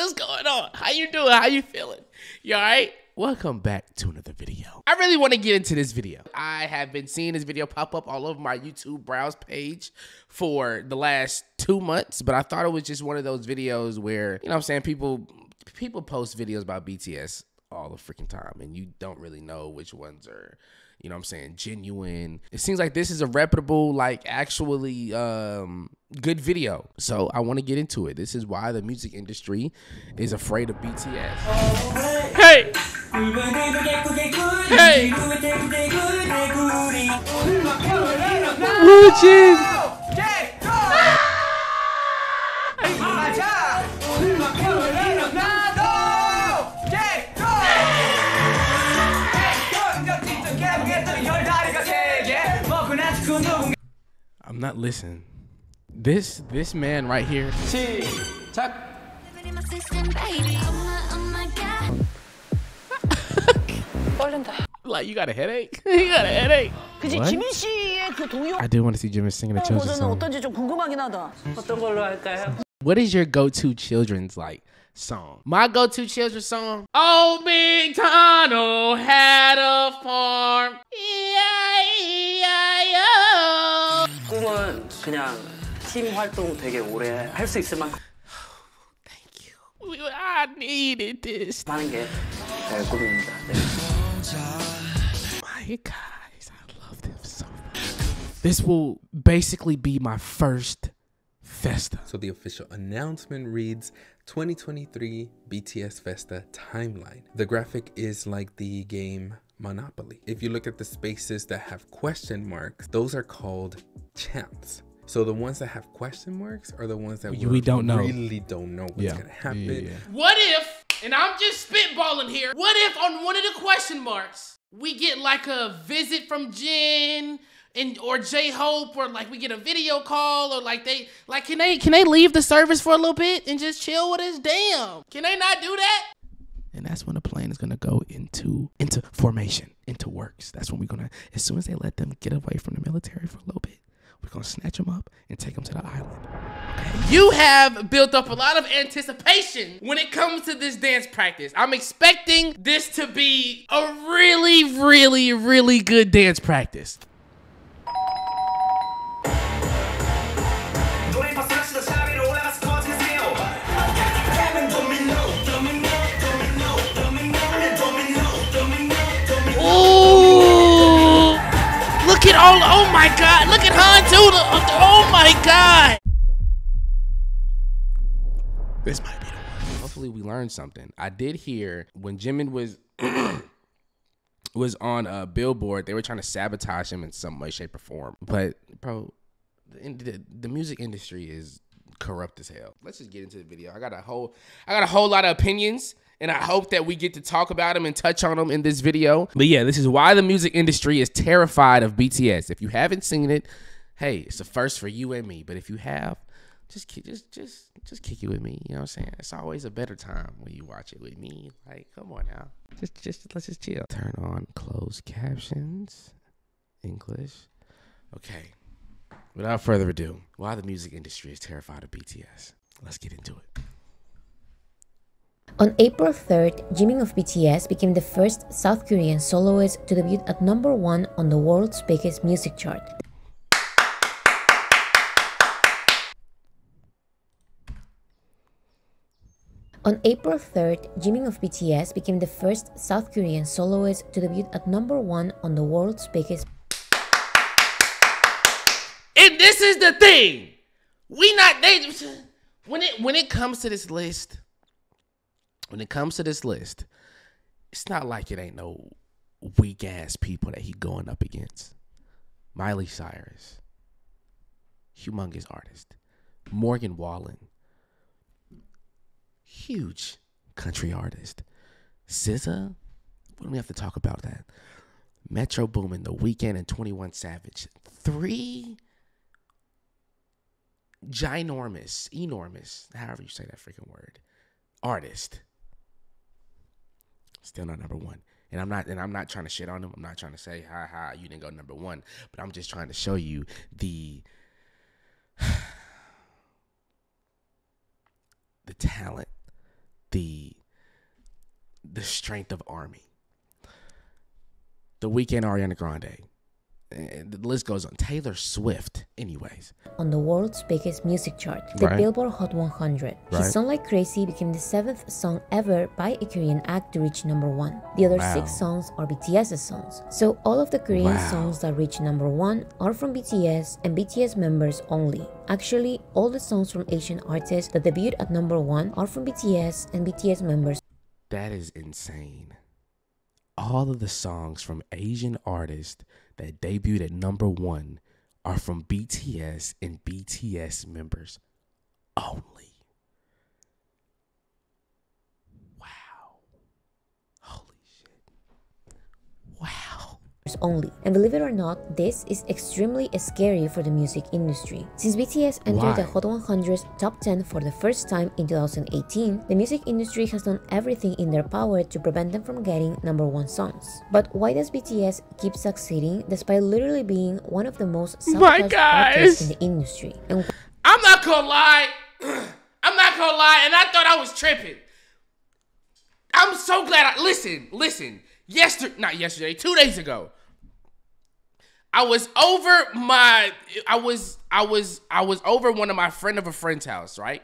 What's going on? How you doing? How you feeling? You all right? Welcome back to another video. I really want to get into this video. I have been seeing this video pop up all over my YouTube browse page for the last 2 months, but I thought it was just one of those videos where, you know what I'm saying, people post videos about BTS all the freaking time, and you don't really know which ones are, you know what I'm saying, genuine. It seems like this is a reputable, like, actually good video. So I want to get into it. This is why the music industry is afraid of BTS. Hey! Hey! Woochie! I'm not listening. This man right here. Like, you got a headache? You got a headache? What? I do want to see Jimmy singing a children's song. What is your go-to children's like song? My go-to children's song? Old Big Tunnel had a farm. E-I-E-I-O. 꿈은 그냥 팀 활동 되게 오래 할 수 있을 만큼. Thank you. I needed this. 하는 게 제 꿈입니다. My guys, I love them so much. This will basically be my first Festa. So the official announcement reads 2023 BTS Festa timeline. The graphic is like the game Monopoly. If you look at the spaces that have question marks, those are called chants. So the ones that have question marks are the ones that we don't know. Really don't know what's gonna happen. What if, and I'm just spitballing here, what if on one of the question marks we get like a visit from Jin or J-Hope, or like we get a video call, or like can they leave the service for a little bit and just chill with us? Damn, can they not do that? And that's when the plane is gonna go into formation, into works. That's when we're gonna, as soon as they let them get away from the military for a little bit, we're gonna snatch them up and take them to the island. Okay. You have built up a lot of anticipation when it comes to this dance practice. I'm expecting this to be a really, really, really good dance practice. Look at all, oh my God, look at Han too, oh my God. This might be the one. Hopefully we learned something. I did hear when Jimin was on Billboard, they were trying to sabotage him in some way, shape, or form. But bro, the music industry is corrupt as hell. Let's just get into the video. I got a whole lot of opinions, and I hope that we get to talk about them and touch on them in this video. But yeah, this is why the music industry is terrified of BTS. If you haven't seen it, hey, it's a first for you and me. But if you have, just kick it with me. You know what I'm saying? It's always a better time when you watch it with me. Like, come on now. Let's just chill. Turn on closed captions. English. Okay. Without further ado, why the music industry is terrified of BTS. Let's get into it. On April 3rd, Jimin of BTS became the first South Korean soloist to debut at #1 on the world's biggest music chart. On April 3rd, Jimin of BTS became the first South Korean soloist to debut at #1 on the world's biggest. And this is the thing. When it comes to this list, it's not like it ain't no weak ass people that he going up against. Miley Cyrus, humongous artist. Morgan Wallen, huge country artist. SZA, we don't have to talk about that. Metro Boomin, The Weeknd, and 21 Savage. 3 enormous, however you say that freaking word, artist. Still not #1. And I'm not trying to shit on him. I'm not trying to say, ha, you didn't go #1. But I'm just trying to show you the talent, the strength of Army. The Weeknd, Ariana Grande. And the list goes on. Taylor Swift, anyways. On the world's biggest music chart, the Billboard Hot 100. His song Like Crazy became the 7th song ever by a Korean act to reach #1. The other 6 songs are BTS's songs. So all of the Korean songs that reach #1 are from BTS and BTS members only. Actually, all the songs from Asian artists that debuted at #1 are from BTS and BTS members. That is insane. All of the songs from Asian artists that debuted at #1 are from BTS and BTS members only. Wow. Holy shit. Wow. Only. And believe it or not, this is extremely scary for the music industry. Since BTS entered the Hot 100's top 10 for the first time in 2018, the music industry has done everything in their power to prevent them from getting #1 songs. But why does BTS keep succeeding despite literally being one of the most sabotaged artists in the industry? And I'm not gonna lie. I'm not gonna lie, and I thought I was tripping. I'm so glad listen. Not yesterday, 2 days ago. I was over one of my friend of a friend's house, right?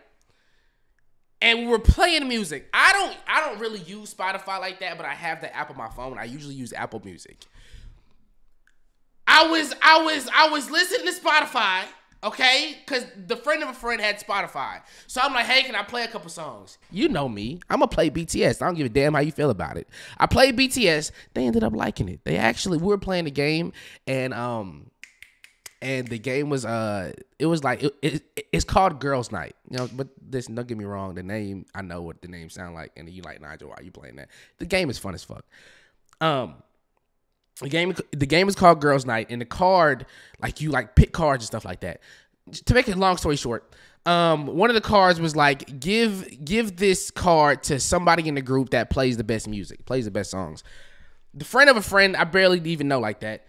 And we were playing music. I don't really use Spotify like that, but I have the app on my phone. I usually use Apple Music. I was listening to Spotify, okay? Because the friend of a friend had Spotify. So I'm like, hey, can I play a couple songs? You know me. I'm going to play BTS. I don't give a damn how you feel about it. I played BTS. They ended up liking it. We were playing the game, and the game was, it's called Girls Night. You know, but listen, don't get me wrong. The name, I know what the name sound like, and you like, Nigel, why are you playing that? The game is fun as fuck. The game is called Girls Night, and the card, like, you like pick cards and stuff like that. To make a long story short, one of the cards was like, give this card to somebody in the group that plays the best music, plays the best songs. The friend of a friend I barely even know like that,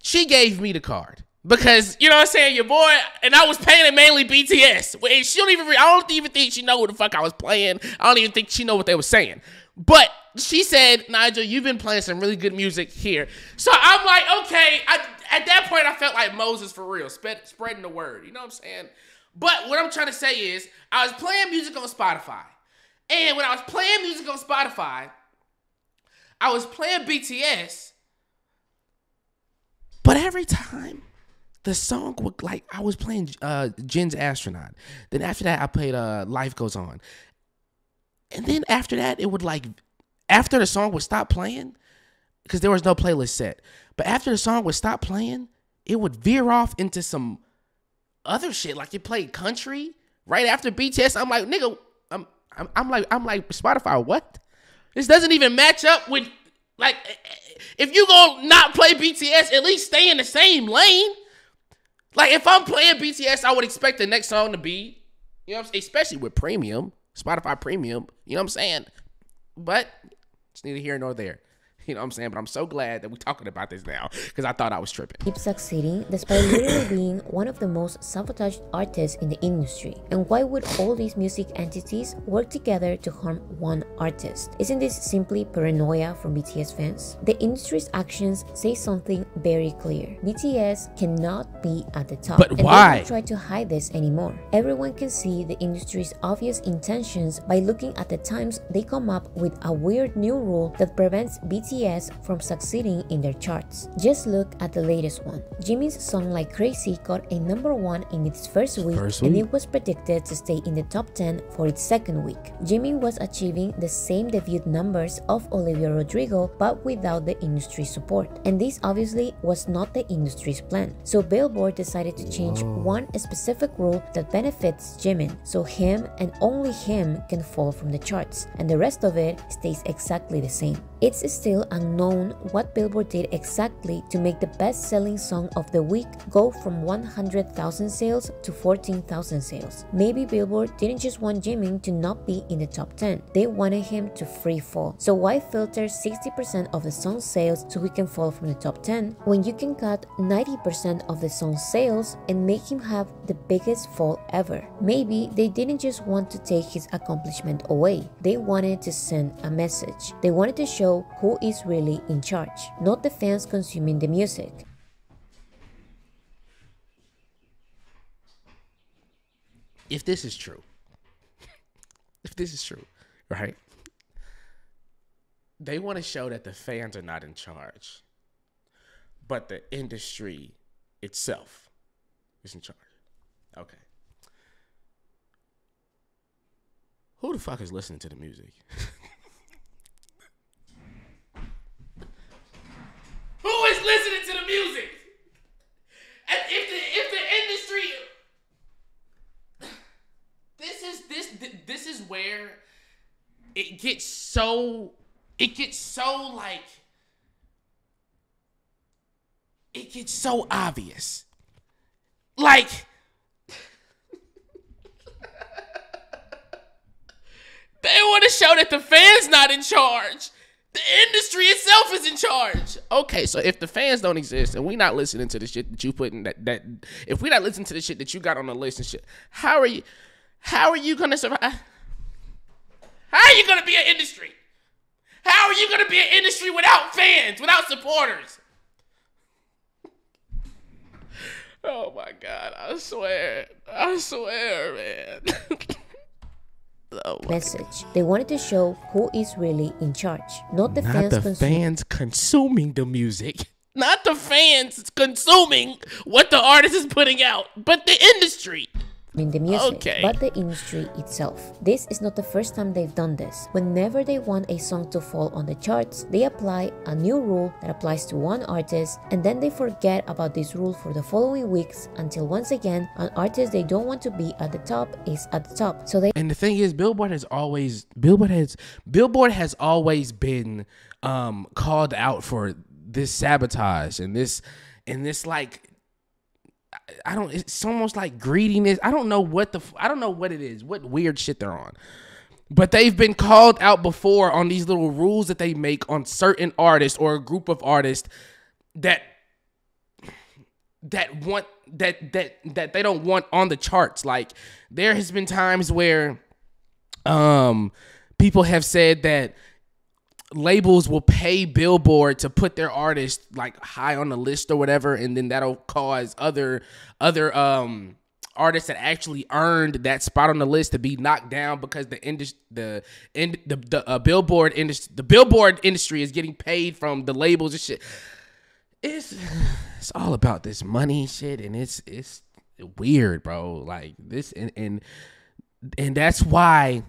she gave me the card because, you know what I'm saying, your boy, and I was playing it mainly BTS. I don't even think she know what the fuck I was playing. I don't even think she know what they were saying. But she said, Nigel, you've been playing some really good music here. So I'm like, okay. At that point, I felt like Moses for real, spreading the word. You know what I'm saying? But what I'm trying to say is, I was playing music on Spotify. And when I was playing music on Spotify, I was playing BTS. But every time the song would, like, I was playing Jin's Astronaut. Then after that, I played Life Goes On. And then after that, it would like, after the song would stop playing, because there was no playlist set, but after the song would stop playing, it would veer off into some other shit. Like it played country right after BTS. I'm like, nigga, I'm like Spotify, what? This doesn't even match up with, like, if you gonna not play BTS, at least stay in the same lane. Like if I'm playing BTS, I would expect the next song to be, you know what I'm saying, especially with premium. Spotify Premium, you know what I'm saying? But it's neither here nor there. You know what I'm saying? But I'm so glad that we're talking about this now because I thought I was tripping. Keep succeeding despite literally being one of the most sabotaged artists in the industry. And why would all these music entities work together to harm one artist? Isn't this simply paranoia from BTS fans? The industry's actions say something very clear. BTS cannot be at the top. But why? They don't try to hide this anymore. Everyone can see the industry's obvious intentions by looking at the times they come up with a weird new rule that prevents BTS from succeeding in their charts. Just look at the latest one. Jimin's song Like Crazy got a #1 in its first week, and it was predicted to stay in the top 10 for its second week. Jimin was achieving the same debut numbers of Olivia Rodrigo, but without the industry support. And this obviously was not the industry's plan. So Billboard decided to change one specific rule that benefits Jimin, so him and only him can fall from the charts, and the rest of it stays exactly the same. It's still unknown what Billboard did exactly to make the best-selling song of the week go from 100,000 sales to 14,000 sales. Maybe Billboard didn't just want Jimin to not be in the top 10, they wanted him to free fall. So why filter 60% of the song's sales so he can fall from the top 10 when you can cut 90% of the song's sales and make him have the biggest fall ever? Maybe they didn't just want to take his accomplishment away, they wanted to send a message. They wanted to show who is really in charge, not the fans consuming the music. If this is true, right? They want to show that the fans are not in charge, but the industry itself is in charge. Okay. Who the fuck is listening to the music? Who is listening to the music? And if the industry, this is where it gets so obvious. Like, they want to show that the fans not in charge. The industry itself is in charge. Okay, so if the fans don't exist and we not listening to the shit that you put in that if we not listening to the shit that you got on the list and shit, how are you gonna survive? How are you gonna be an industry? How are you gonna be an industry without fans, without supporters? Oh my God, I swear, man. Oh message. They wanted to show who is really in charge, not the fans consuming the music. Not the fans consuming what the artist is putting out, but the industry. In the music, but the industry itself. This is not the first time they've done this. Whenever they want a song to fall on the charts, they apply a new rule that applies to one artist, and then they forget about this rule for the following weeks until once again, an artist they don't want to be at the top is at the top. So they. And the thing is, Billboard has always been called out for this sabotage and this like. It's almost like greediness. I don't know what it is, what weird shit they're on. But they've been called out before on these little rules that they make on certain artists or a group of artists that want that they don't want on the charts. Like, there has been times where people have said that labels will pay Billboard to put their artist like high on the list or whatever, and then that'll cause other artists that actually earned that spot on the list to be knocked down because the Billboard industry is getting paid from the labels and shit. It's all about this money shit, and it's weird, bro. Like this, and that's why.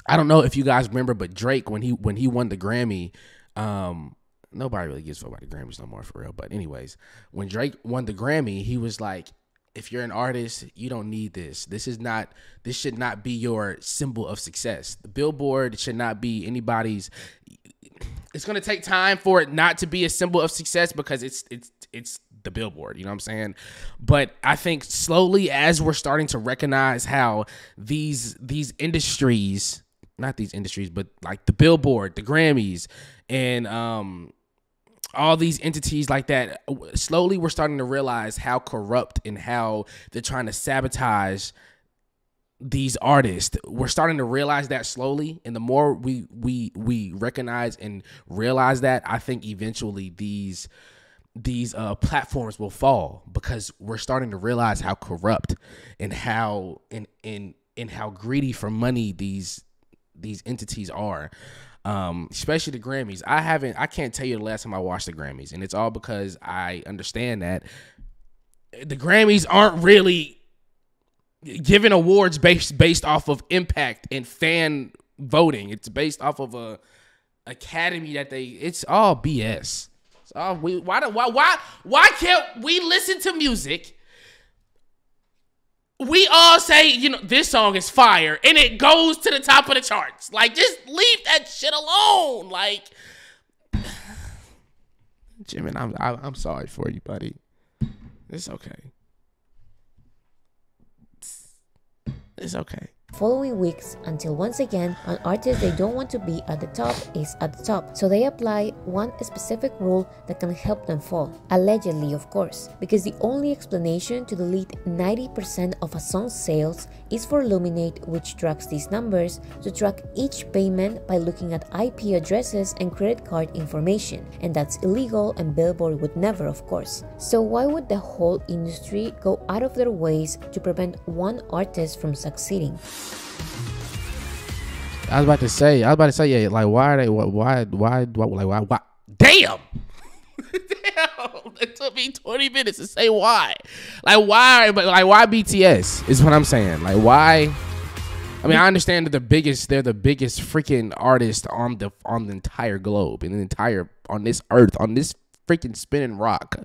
I don't know if you guys remember, but Drake, when he won the Grammy, nobody really gives a fuck about the Grammys no more, for real. But anyways, when Drake won the Grammy, he was like, if you're an artist, you don't need this. This should not be your symbol of success. The Billboard should not be anybody's. It's gonna take time for it not to be a symbol of success because it's the Billboard, you know what I'm saying? But I think slowly, as we're starting to recognize how these industries, not these industries, but like the Billboard, the Grammys, and all these entities like that, slowly we're starting to realize how corrupt and how they're trying to sabotage these artists. We're starting to realize that slowly, and the more we recognize and realize that, I think eventually these platforms will fall, because we're starting to realize how corrupt and how how greedy for money these entities are. Especially the Grammys. I can't tell you the last time I watched the Grammys, and it's all because I understand that the Grammys aren't really giving awards based off of impact and fan voting. It's based off of a academy that it's all BS. It's all, why can't we listen to music we all say, you know, this song is fire, and it goes to the top of the charts. Like, just leave that shit alone. Like, Jimin, I'm sorry for you, buddy. It's okay. It's okay. Following weeks until once again an artist they don't want to be at the top is at the top, so they apply one specific rule that can help them fall, allegedly of course, because the only explanation to delete 90% of a song's sales is for Luminate, which tracks these numbers, to track each payment by looking at IP addresses and credit card information, and that's illegal and Billboard would never, of course. So why would the whole industry go out of their ways to prevent one artist from succeeding? I was about to say, yeah, like, why are they, why, damn! Damn! It took me 20 minutes to say why. Like, why BTS is what I'm saying. Like, why? I mean, I understand that they're the biggest freaking artist on the entire globe, on this earth, on this freaking spinning rock.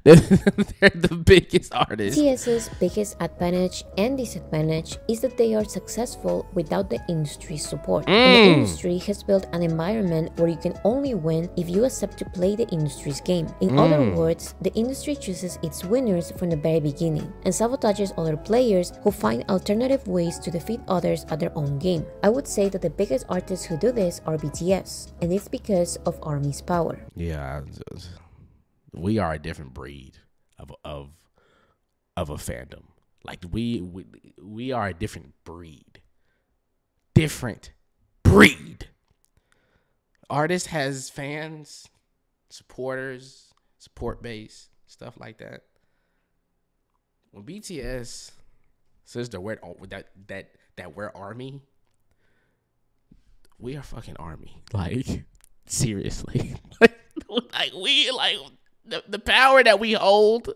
They're the biggest artists. BTS's biggest advantage and disadvantage is that they are successful without the industry's support. And the industry has built an environment where you can only win if you accept to play the industry's game. In other words, the industry chooses its winners from the very beginning and sabotages other players who find alternative ways to defeat others at their own game. I would say that the biggest artists who do this are BTS, and it's because of ARMY's power. Yeah, we are a different breed of a fandom. Like, we are a different breed. Different breed. Artist has fans, supporters, support base, stuff like that. When BTS says that we're ARMY, we are fucking ARMY. Like, seriously. The power that we hold,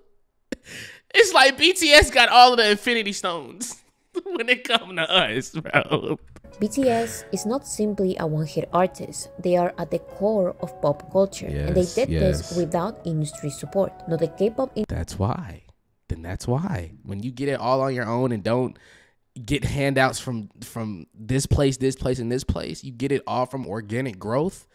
it's like BTS got all of the Infinity Stones when it comes to us, bro. BTS is not simply a one-hit artist. They are at the core of pop culture, and they did this without industry support. No, the K-pop. That's why. Then that's why. When you get it all on your own and don't get handouts from this place, and this place, you get it all from organic growth,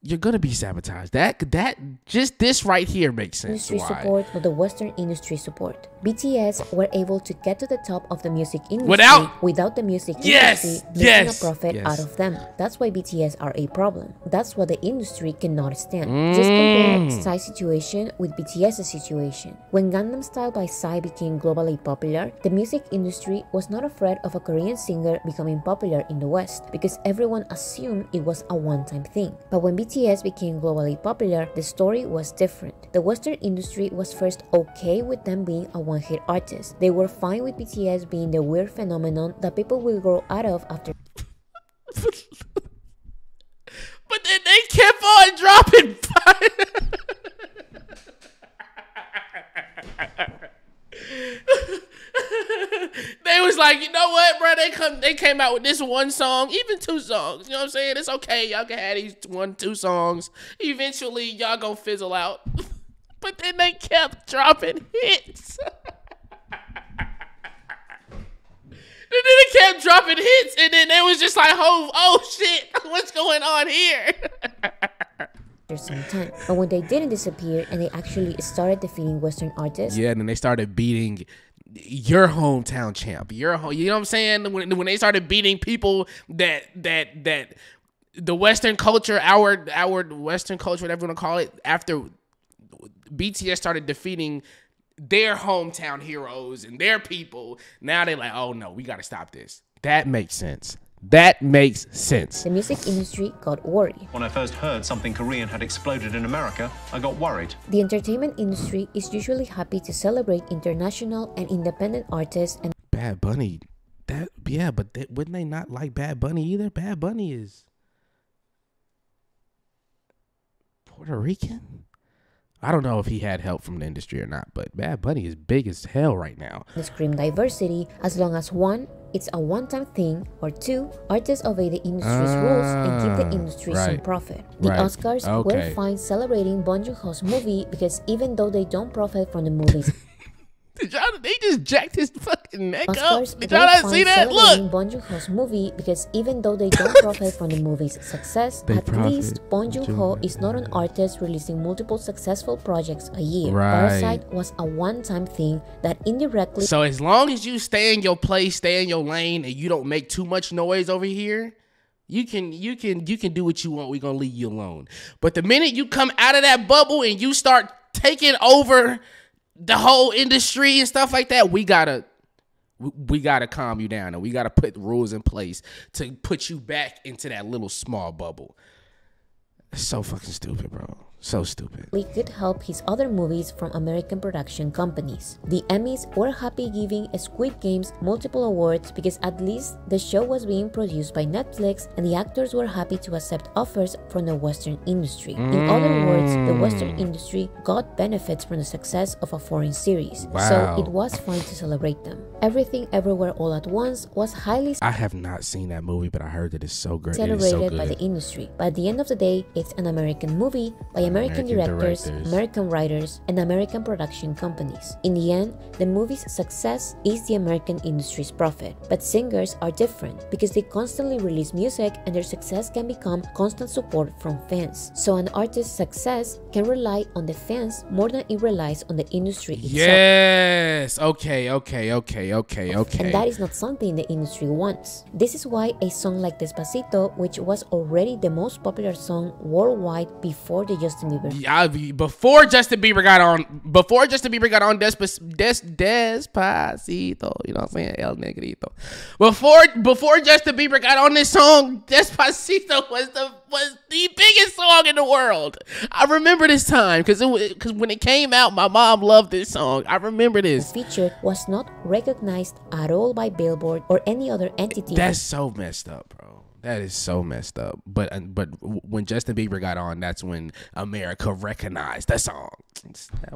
you're gonna be sabotaged. That just this right here makes sense. Industry support, not the Western industry support. BTS were able to get to the top of the music industry without the music industry making a profit out of them. That's why BTS are a problem. That's what the industry cannot stand. Just compare Psy's situation with BTS's situation. When Gangnam Style by Psy became globally popular, the music industry was not afraid of a Korean singer becoming popular in the West because everyone assumed it was a one-time thing. But when BTS became globally popular, the story was different. The Western industry was first okay with them being a one-hit artist. They were fine with BTS being the weird phenomenon that people will grow out of after. But then they kept on dropping. They was like, you know what, bro? They came out with this one song, even two songs. You know what I'm saying? It's okay. Y'all can have these 1-2 songs. Eventually, y'all gonna fizzle out. But then they kept dropping hits. And then they kept dropping hits, and then they was just like, oh shit, what's going on here? Some time. But when they didn't disappear and they actually started defeating Western artists, and then they started beating your hometown champ, you know what I'm saying? When they started beating people that the Western culture, our Western culture, whatever you want to call it, after BTS started defeating their hometown heroes and their people, now they're like, oh no, we got to stop this. That makes sense. That makes sense. The music industry got worried. When I first heard something Korean had exploded in America, I got worried. The entertainment industry is usually happy to celebrate international and independent artists and Bad Bunny. Wouldn't they not like Bad Bunny either? Bad Bunny is Puerto Rican? I don't know if he had help from the industry or not, but Bad Bunny is big as hell right now. Scream diversity, as long as one, it's a one-time thing, or two, artists obey the industry's rules and give the industry some profit. The Oscars were fine celebrating Bong Joon-ho's movie because even though they don't profit from the movies, did y'all They just jacked his fucking neck Oscars up. Did y'all not see that? Look. Bong Joon-ho's movie because even though they don't profit from the movie's success, They at least profit. Bong Joon-ho is not an artist releasing multiple successful projects a year. Right. Parasite was a one-time thing that indirectly So as long as you stay in your place, stay in your lane, and you don't make too much noise over here, you can do what you want. We're gonna leave you alone. But the minute you come out of that bubble and you start taking over the whole industry and stuff like that, we gotta calm you down, and we gotta put rules in place to put you back into that little small bubble. It's so fucking stupid, bro. So stupid. could help his other movies from American production companies. The Emmys were happy giving Squid Games multiple awards because at least the show was being produced by Netflix and the actors were happy to accept offers from the Western industry. In other words, the Western industry got benefits from the success of a foreign series, so it was fun to celebrate them. Everything Everywhere All at Once was highly I have not seen that movie, but I heard that it's so great. celebrated by the industry. But at the end of the day, it's an American movie by American directors, American writers, and American production companies. In the end, the movie's success is the American industry's profit. But singers are different because they constantly release music and their success can become constant support from fans. So an artist's success can rely on the fans more than it relies on the industry itself. Yes. Okay. And that is not something the industry wants. This is why a song like Despacito, which was already the most popular song worldwide before the Justin Bieber. Before Justin Bieber got on Despacito, you know what I'm saying? El Negrito. Before Justin Bieber got on this song, Despacito was the biggest song in the world. I remember this time because when it came out, my mom loved this song. I remember this. Feature was not recognized at all by Billboard or any other entity. That's so messed up, bro. That is so messed up. But when Justin Bieber got on, that's when America recognized that song.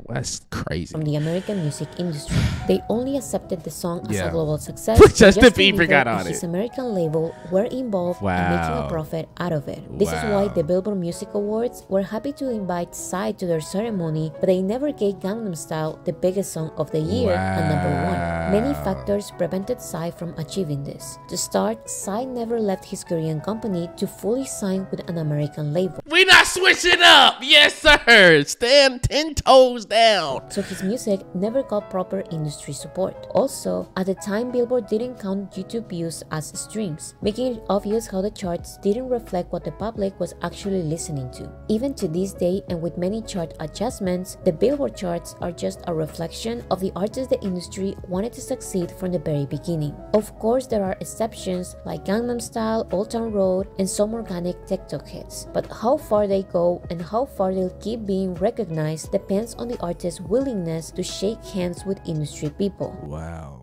That's crazy. From the American music industry, they only accepted the song as a global success. But Justin Bieber got on and his it. American label were involved in making a profit out of it. This is why the Billboard Music Awards were happy to invite Psy to their ceremony, but they never gave Gangnam Style, the biggest song of the year, a #1. Many factors prevented Psy from achieving this. To start, Psy never left his Korean company to fully sign with an American label. We not switching up. Yes, sir. Stand 10 toes down. So his music never got proper industry support. Also, at the time, Billboard didn't count YouTube views as streams, making it obvious how the charts didn't reflect what the public was actually listening to. Even to this day, and with many chart adjustments, the Billboard charts are just a reflection of the artists the industry wanted to succeed from the very beginning. Of course, there are exceptions like Gangnam Style, Old Town Road, and some organic TikTok hits. But how far they go and how far they'll keep being recognized depends on the artist's willingness to shake hands with industry people. Wow.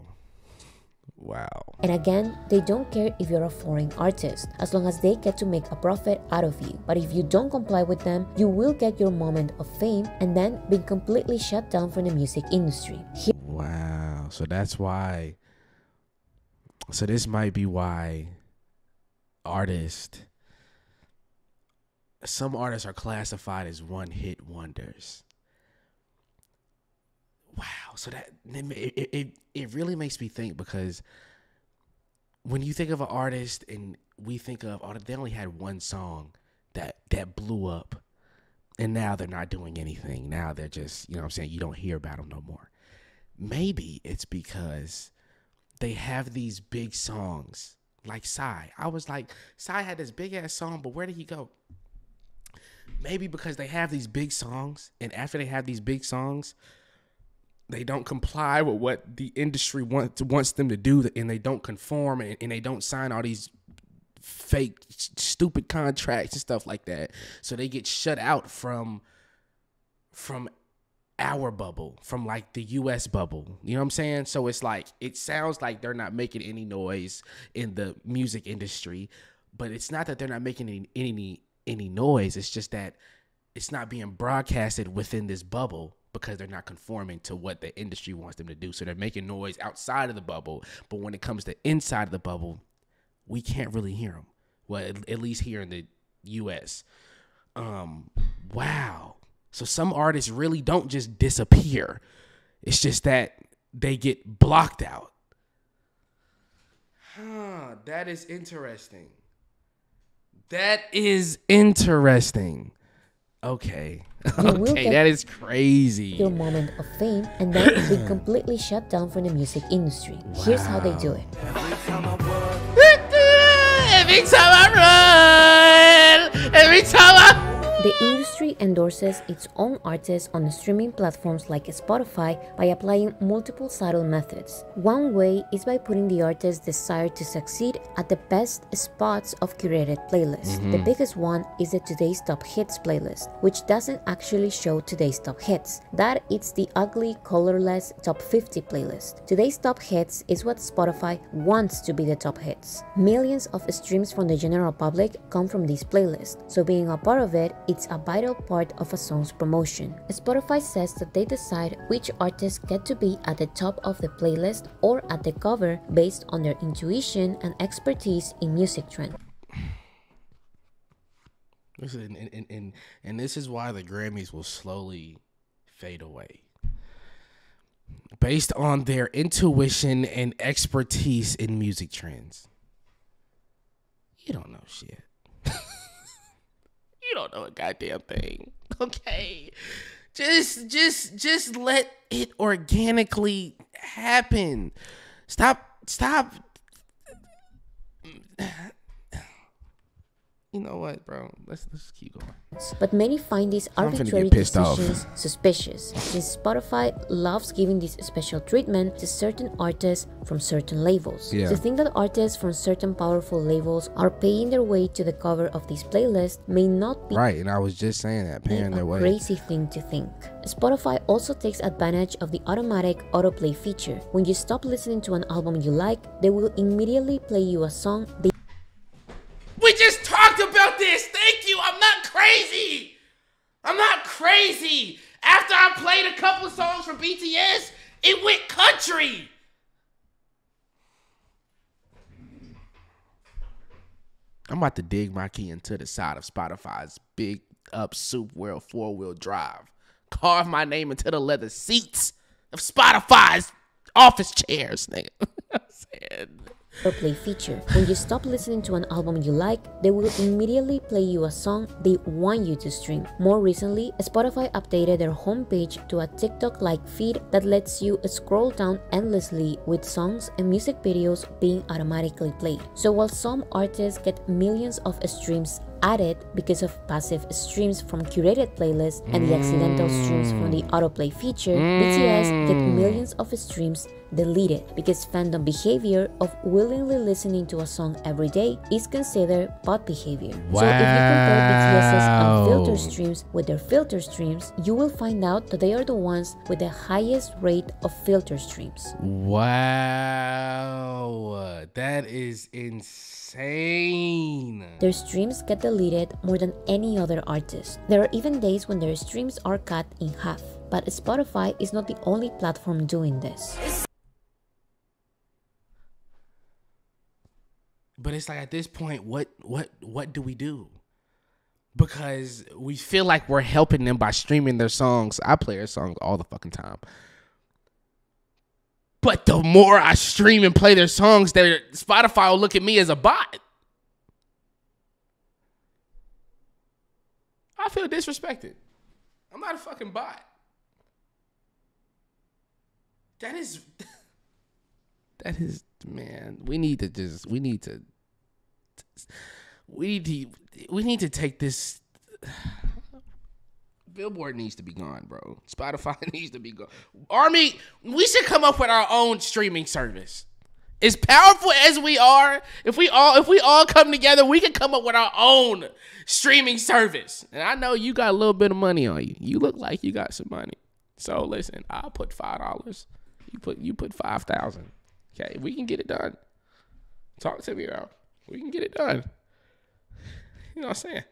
And again, they don't care if you're a foreign artist, as long as they get to make a profit out of you. But if you don't comply with them, you will get your moment of fame and then be completely shut down from the music industry. Wow. So that's why. So this might be why some artists are classified as one-hit wonders. Wow. So that it really makes me think, because when you think of an artist and we think of, they only had one song that blew up, and now they're not doing anything. Now they're just, you know what I'm saying, you don't hear about them no more. Maybe it's because they have these big songs like Psy. I was like, Psy had this big ass song, but where did he go? Maybe because they have these big songs, and after they have these big songs, they don't comply with what the industry wants them to do, and they don't conform, and they don't sign all these fake, stupid contracts and stuff like that. So they get shut out from our bubble, from like the US bubble. You know what I'm saying? So it's like, it sounds like they're not making any noise in the music industry, but it's not that they're not making any noise. It's just that it's not being broadcasted within this bubble because they're not conforming to what the industry wants them to do. So they're making noise outside of the bubble, but when it comes to inside of the bubble, we can't really hear them. Well, at least here in the US. Wow. So some artists really don't just disappear. It's just that they get blocked out. Huh, that is interesting. That is interesting. Okay. Okay, that is crazy. Your moment of fame and then be completely shut down from the music industry. Wow. Here's how they do it. Every time I run, every time I... The industry endorses its own artists on streaming platforms like Spotify by applying multiple subtle methods. One way is by putting the artist's desire to succeed at the best spots of curated playlists. The biggest one is the Today's Top Hits playlist, which doesn't actually show today's top hits. That it's the ugly, colorless Top 50 playlist. Today's Top Hits is what Spotify wants to be the top hits. Millions of streams from the general public come from these playlists, so being a part of it, it's a vital part of a song's promotion. Spotify says that they decide which artists get to be at the top of the playlist or at the cover based on their intuition and expertise in music trends. And this is why the Grammys will slowly fade away. Based on their intuition and expertise in music trends. You don't know shit. You don't know a goddamn thing. Okay. Just let it organically happen. Stop. You know what, bro? Let's keep going. But many find these arbitrary decisions suspicious, since Spotify loves giving this special treatment to certain artists from certain labels. Yeah. To think that artists from certain powerful labels are paying their way to the cover of this playlist may not be right, and I was just saying that, paying their way. A crazy thing to think. Spotify also takes advantage of the automatic autoplay feature. When you stop listening to an album you like, they will immediately play you a song We just talked about this. Thank you. I'm not crazy. I'm not crazy. After I played a couple songs from BTS, it went country. I'm about to dig my key into the side of Spotify's big up soup world 4-wheel drive. Carve my name into the leather seats of Spotify's office chairs, nigga. I'm saying... Play feature. When you stop listening to an album you like, they will immediately play you a song they want you to stream. More recently, Spotify updated their homepage to a TikTok-like feed that lets you scroll down endlessly with songs and music videos being automatically played. So while some artists get millions of streams added because of passive streams from curated playlists and the accidental streams from the autoplay feature, BTS get millions of streams deleted because fandom behavior of willingly listening to a song every day is considered bot behavior. Wow. So if you compare BTS's unfiltered streams with their filter streams, you will find out that they are the ones with the highest rate of filter streams. Wow, that is insane. Their streams get deleted more than any other artist. There are even days when their streams are cut in half, but Spotify is not the only platform doing this. But it's like at this point, what do we do? Because we feel like we're helping them by streaming their songs. I play their songs all the fucking time. But the more I stream and play their songs, their Spotify will look at me as a bot. I feel disrespected. I'm not a fucking bot. That is, man, we need to take this. Billboard needs to be gone, bro. Spotify needs to be gone. Army, we should come up with our own streaming service. As powerful as we are, if we all come together, we can come up with our own streaming service. And I know you got a little bit of money on you. You look like you got some money. So listen, I'll put $5. You put 5,000. Okay, we can get it done. Talk to me now. We can get it done. You know what I'm saying?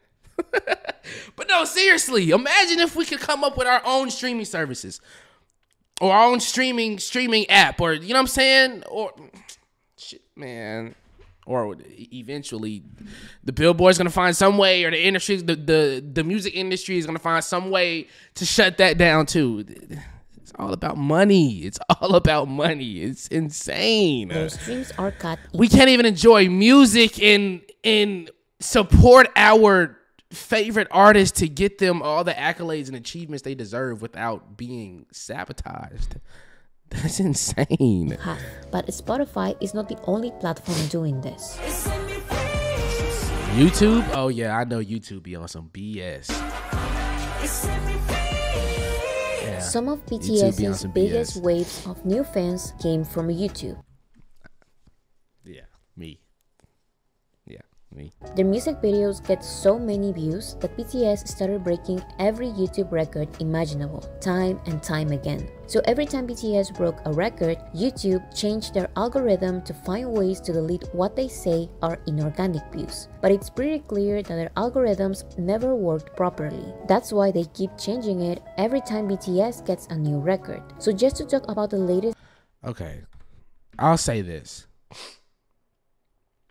But no, seriously, imagine if we could come up with our own streaming services or our own streaming app, or you know what I'm saying? Or shit, man. Or eventually the Billboard's gonna find some way, or the industry, the music industry is gonna find some way to shut that down too. It's all about money. It's all about money. It's insane. Their streams are cut. We can't even enjoy music and support our favorite artists to get them all the accolades and achievements they deserve without being sabotaged. That's insane. But Spotify is not the only platform doing this. YouTube? Oh yeah, I know YouTube be on some BS. Yeah, Some of YouTube be on BTS's some biggest BS. waves of new fans came from YouTube. Yeah, me. Me. Their music videos get so many views that BTS started breaking every YouTube record imaginable, time and time again. So every time BTS broke a record, YouTube changed their algorithm to find ways to delete what they say are inorganic views. But it's pretty clear that their algorithms never worked properly. That's why they keep changing it every time BTS gets a new record. So just to talk about the latest... Okay, I'll say this.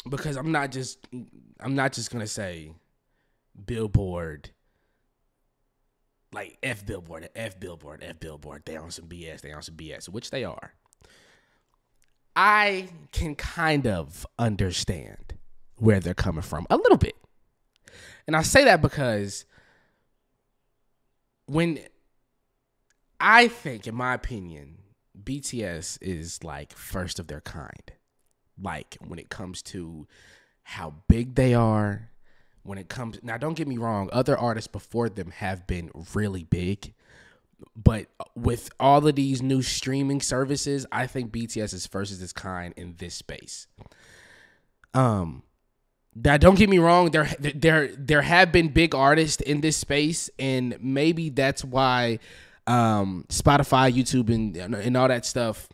Because I'm not just gonna say Billboard, like F Billboard, they on some BS, which they are. I can kind of understand where they're coming from a little bit. And I say that because when I think, in my opinion, BTS is like first of their kind. Like when it comes to how big they are, now don't get me wrong, other artists before them have been really big, but with all of these new streaming services, I think BTS is first of its kind in this space. Now don't get me wrong, there have been big artists in this space, and maybe that's why Spotify, YouTube, and all that stuff,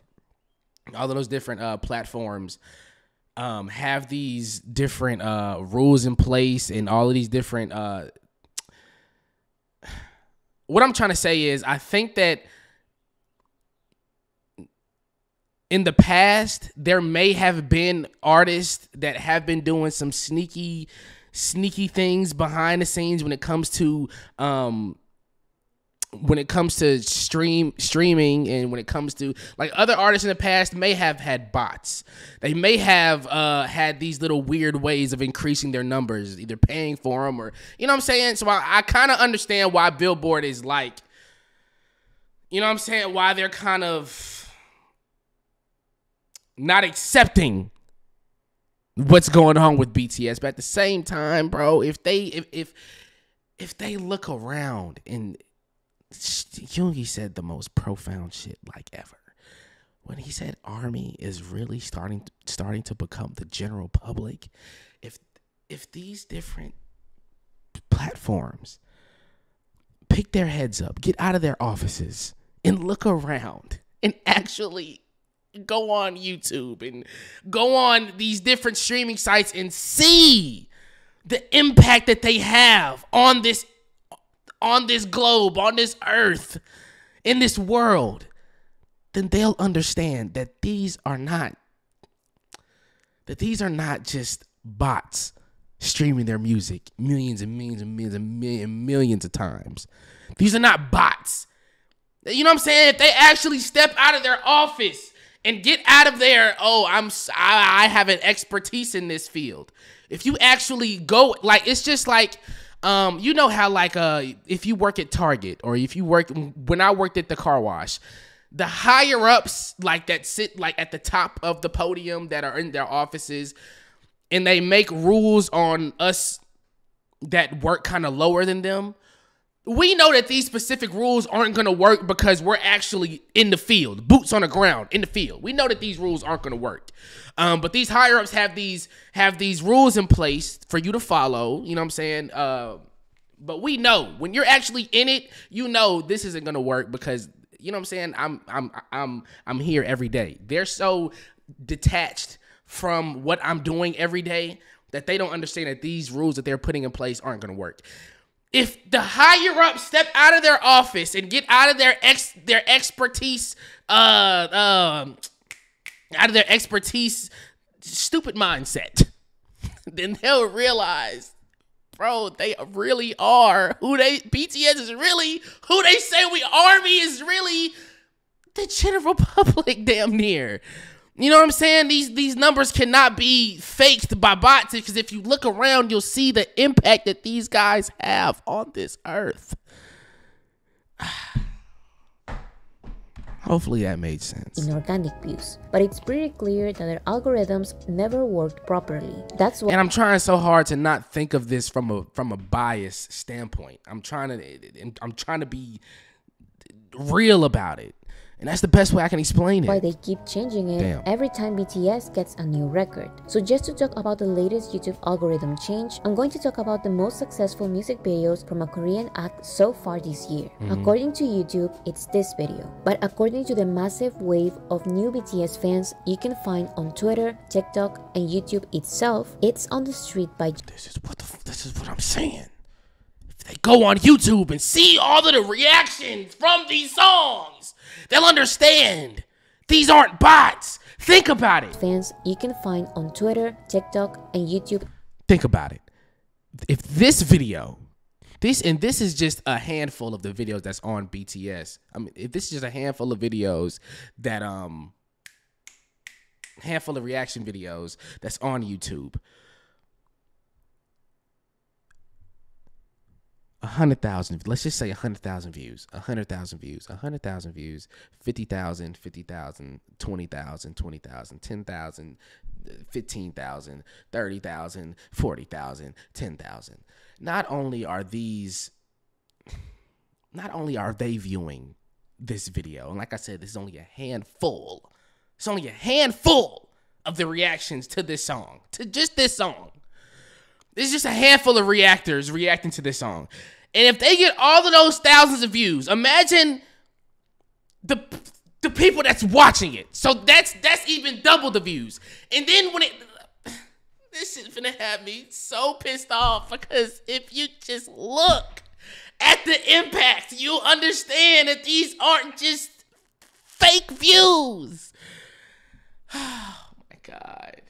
all of those different platforms have these different rules in place, and all of these different what I'm trying to say is, I think that in the past there may have been artists that have been doing some sneaky things behind the scenes when it comes to streaming, and when it comes to, like, other artists in the past may have had bots. They may have had these little weird ways of increasing their numbers, either paying for them or, you know what I'm saying? So I kind of understand why Billboard is like, you know what I'm saying, why they're kind of not accepting what's going on with BTS. But at the same time, bro, if they look around, and Yoongi said the most profound shit like ever when he said ARMY is really starting to become the general public. If these different platforms pick their heads up, get out of their offices, and look around, and actually go on YouTube and go on these different streaming sites and see the impact that they have on this globe, on this earth, in this world, then they'll understand that these are not just bots streaming their music millions and millions and millions and millions of times. These are not bots. You know what I'm saying? If they actually step out of their office and get out of there, I have an expertise in this field. If you actually go, like, it's just like, you know how, like, if you work at Target, or if you when I worked at the car wash, the higher ups, like, that sit, like, at the top of the podium, that are in their offices, and they make rules on us that work kind of lower than them. We know that these specific rules aren't going to work because we're actually in the field, boots on the ground in the field. We know that these rules aren't going to work. But these higher ups have these rules in place for you to follow. You know what I'm saying? But we know when you're actually in it, you know this isn't going to work because, you know what I'm saying? I'm here every day. They're so detached from what I'm doing every day that they don't understand that these rules that they're putting in place aren't going to work. If the higher ups step out of their office and get out of their expertise, stupid mindset, then they'll realize, bro, they really are BTS is really who they say we ARMY is really the general public damn near. You know what I'm saying? These numbers cannot be faked by bots, because if you look around, you'll see the impact that these guys have on this earth. Hopefully that made sense. In organic views, but it's pretty clear that their algorithms never worked properly. That's why. And I'm trying so hard to not think of this from a biased standpoint. I'm trying to be real about it. And that's the best way I can explain it. Why they keep changing it every time BTS gets a new record. So just to talk about the latest YouTube algorithm change, I'm going to talk about the most successful music videos from a Korean act so far this year. According to YouTube, it's this video. But according to the massive wave of new BTS fans you can find on Twitter, TikTok, and YouTube itself, it's on the street by... This is what I'm saying. If they go on YouTube and see all of the reactions from these songs, they'll understand. These aren't bots. Think about it. Fans you can find on Twitter, TikTok, and YouTube. Think about it. If this video, this is just a handful of the videos that's on BTS. I mean, if this is just a handful of videos that handful of reaction videos that's on YouTube. 100,000, let's just say 100,000 views, 100,000 views, 100,000 views, 50,000, 50,000, 20,000, 20,000, 10,000, 15,000, 30,000, 40,000, 10,000. Not only are they viewing this video, and like I said, this is only a handful. It's only a handful of the reactions to this song, to just this song. There's just a handful of reactors reacting to this song. And if they get all of those thousands of views, imagine the people that's watching it. So that's even double the views. And then when this shit's gonna have me so pissed off, because if you just look at the impact, you'll understand that these aren't just fake views. Oh my God.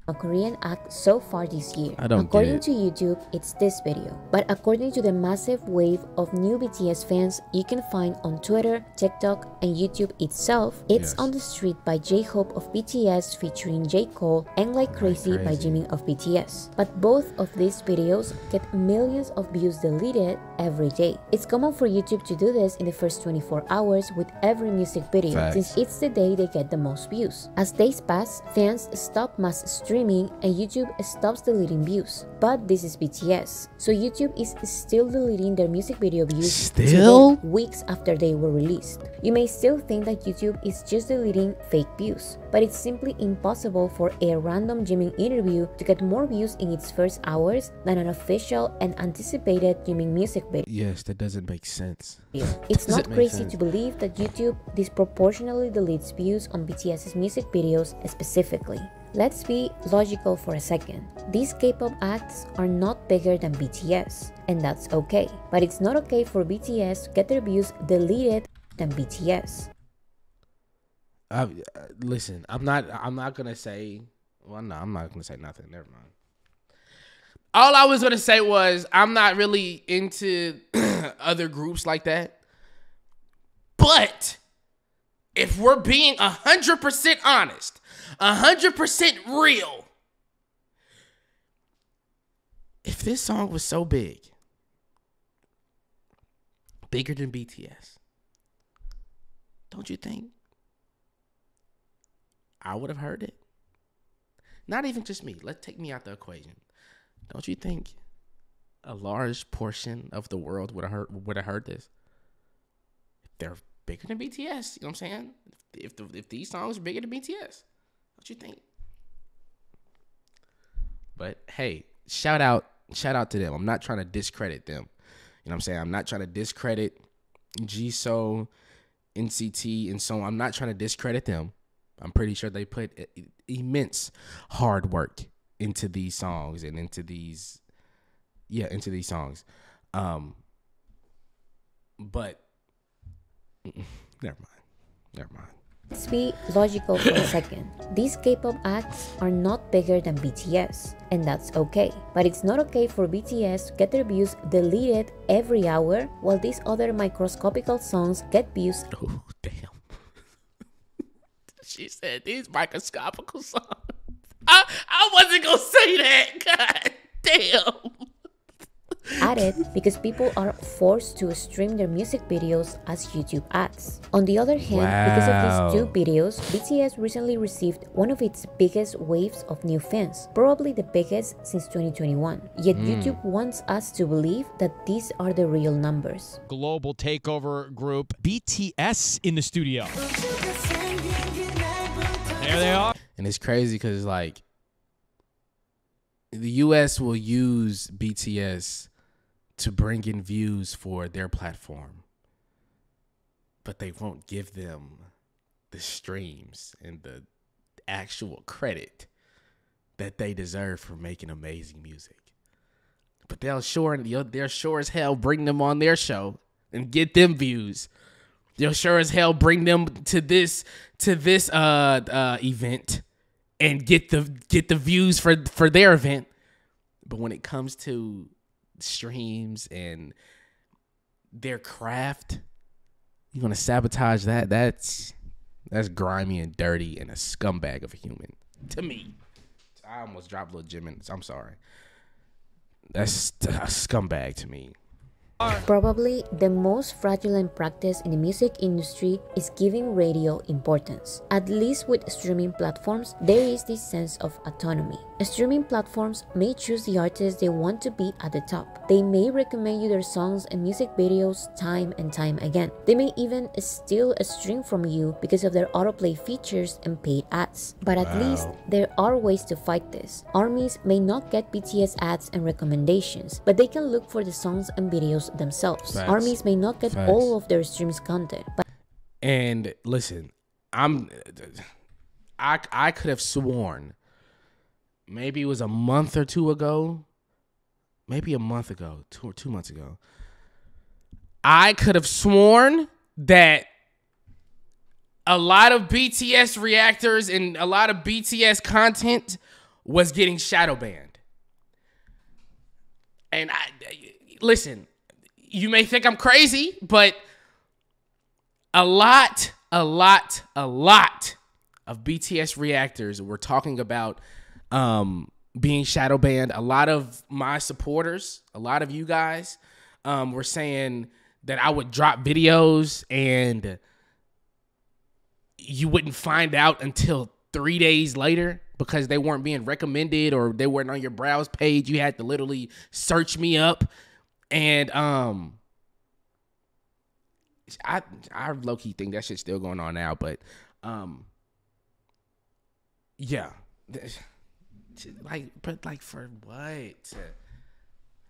A Korean act so far this year. According to YouTube, it's this video. But according to the massive wave of new BTS fans you can find on Twitter, TikTok, and YouTube itself, it's on the street by J-Hope of BTS featuring J. Cole and Like Crazy by Jimin of BTS. But both of these videos get millions of views deleted every day. It's common for YouTube to do this in the first 24 hours with every music video, since it's the day they get the most views. As days pass, fans stop mass streaming and YouTube stops deleting views. But this is BTS, so YouTube is still deleting their music video views today, weeks after they were released. You may still think that YouTube is just deleting fake views, but it's simply impossible for a random Jimin interview to get more views in its first hours than an official and anticipated Jimin music video. Yes, that doesn't make sense. It's not crazy to believe that YouTube disproportionately deletes views on BTS's music videos specifically. Let's be logical for a second. These K-pop acts are not bigger than BTS, and that's okay. But it's not okay for BTS to get their views deleted than BTS. Listen, I'm not gonna say. Well, no, I'm not gonna say nothing. Never mind. All I was gonna say was I'm not really into other groups like that. But if we're being 100% honest, 100% real, if this song was so big, bigger than BTS, don't you think I would have heard it? Not even just me. Let's take me out the equation. Don't you think a large portion of the world would have heard this? They're bigger than BTS. You know what I'm saying? If these songs are bigger than BTS, don't you think? But hey, shout out to them. I'm not trying to discredit them. You know what I'm saying? I'm not trying to discredit Jisoo, NCT, and so on. I'm not trying to discredit them. I'm pretty sure they put immense hard work into these songs and into these songs. But never mind. Let's be logical for a second. These K-pop acts are not bigger than BTS, and that's okay. But it's not okay for BTS to get their views deleted every hour, while these other microscopical songs get views. Oh, damn. She said these microscopical songs. I wasn't gonna say that. God damn. Added because people are forced to stream their music videos as YouTube ads. On the other hand, because of these two videos, BTS recently received one of its biggest waves of new fans, probably the biggest since 2021. Yet YouTube wants us to believe that these are the real numbers. Global takeover group BTS in the studio. There they are. And it's crazy because like the US will use BTS to bring in views for their platform, but they won't give them the streams and the actual credit that they deserve for making amazing music. But they'll sure as hell bring them on their show and get them views. They'll sure as hell bring them to this event and get the views for their event. But when it comes to streams and their craft, you're gonna sabotage that. That's grimy and dirty and a scumbag of a human to me. I almost dropped little Jim in. I'm sorry. That's a scumbag to me. Probably the most fraudulent practice in the music industry is giving radio importance. At least with streaming platforms, there is this sense of autonomy. Streaming platforms may choose the artists they want to be at the top. They may recommend you their songs and music videos time and time again. They may even steal a stream from you because of their autoplay features and paid ads. But at least there are ways to fight this. ARMYs may not get BTS ads and recommendations, but they can look for the songs and videos themselves. Facts. ARMYs may not get all of their streams content, but And listen, I could have sworn maybe it was a month or two ago, maybe a month ago, 2 months ago, I could have sworn that a lot of BTS reactors and a lot of BTS content was getting shadow banned. And listen, you may think I'm crazy, but a lot of BTS reactors were talking about being shadow banned. A lot of my supporters, a lot of you guys were saying that I would drop videos and you wouldn't find out until 3 days later because they weren't being recommended or they weren't on your browse page. You had to literally search me up. And I low-key think that shit's still going on now, but yeah. Like for what?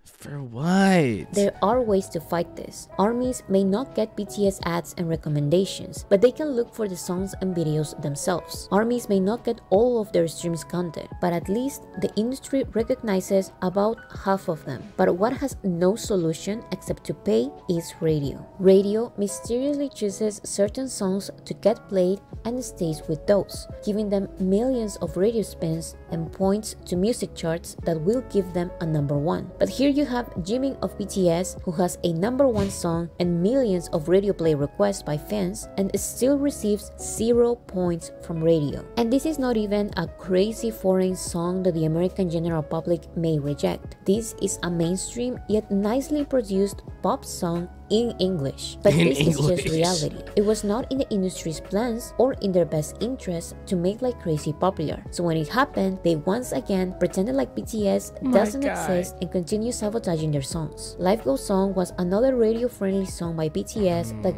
For what? there are ways to fight this. ARMYs may not get BTS ads and recommendations, but they can look for the songs and videos themselves. ARMYs may not get all of their streams content, but at least the industry recognizes about half of them. But what has no solution except to pay is radio. Radio mysteriously chooses certain songs to get played and stays with those, giving them millions of radio spins and points to music charts that will give them a #1. But here you have Jimin of BTS, who has a #1 song and millions of radio play requests by fans and still receives 0 points from radio. And this is not even a crazy foreign song that the American general public may reject. This is a mainstream yet nicely produced pop song in English. But this is just reality. It was not in the industry's plans or in their best interest to make like crazy popular. So when it happened, they once again pretended like BTS doesn't exist and continue sabotaging their songs. Life Goes On was another radio-friendly song by BTS that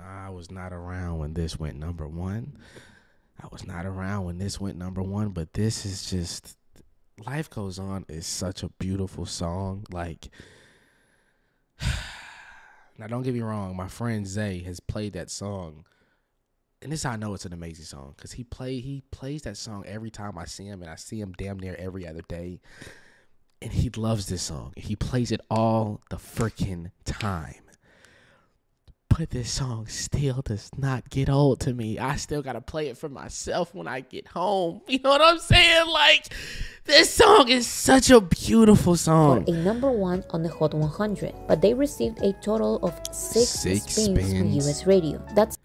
I was not around when this went #1. I was not around when this went #1, but this is just, Life Goes On is such a beautiful song. Like, now don't get me wrong, my friend Zay has played that song, and this is how I know it's an amazing song, because he plays that song every time I see him, and I see him damn near every other day, and he loves this song. He plays it all the freaking time. But this song still does not get old to me. I still gotta play it for myself when I get home. You know what I'm saying? Like, this song is such a beautiful song. For a #1 on the Hot 100, but they received a total of 6 spins on US radio. That's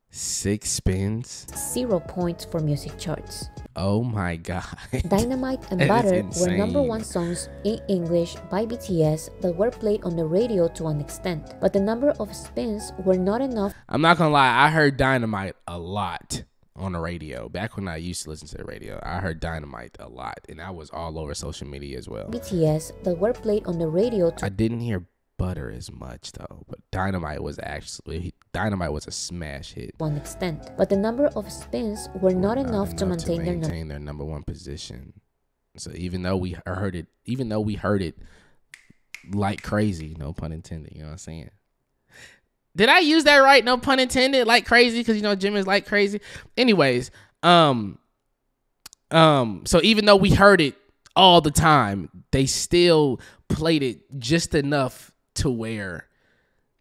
6 spins? 0 points for music charts. Oh my god. Dynamite and Butter were #1 songs in English by BTS that were played on the radio to an extent, but the number of spins were not enough. I'm not gonna lie, I heard Dynamite a lot on the radio. Back when I used to listen to the radio, I heard Dynamite a lot, and I was all over social media as well. BTS that were played on the radio to I didn't hear Butter as much though, but Dynamite was a smash hit. one extent, but the number of spins were not enough to maintain their #1 position. So even though we heard it like crazy, no pun intended, you know what I'm saying? Did I use that right? No pun intended, like crazy, because you know Jim is like crazy. Anyways, so even though we heard it all the time, they still played it just enough to where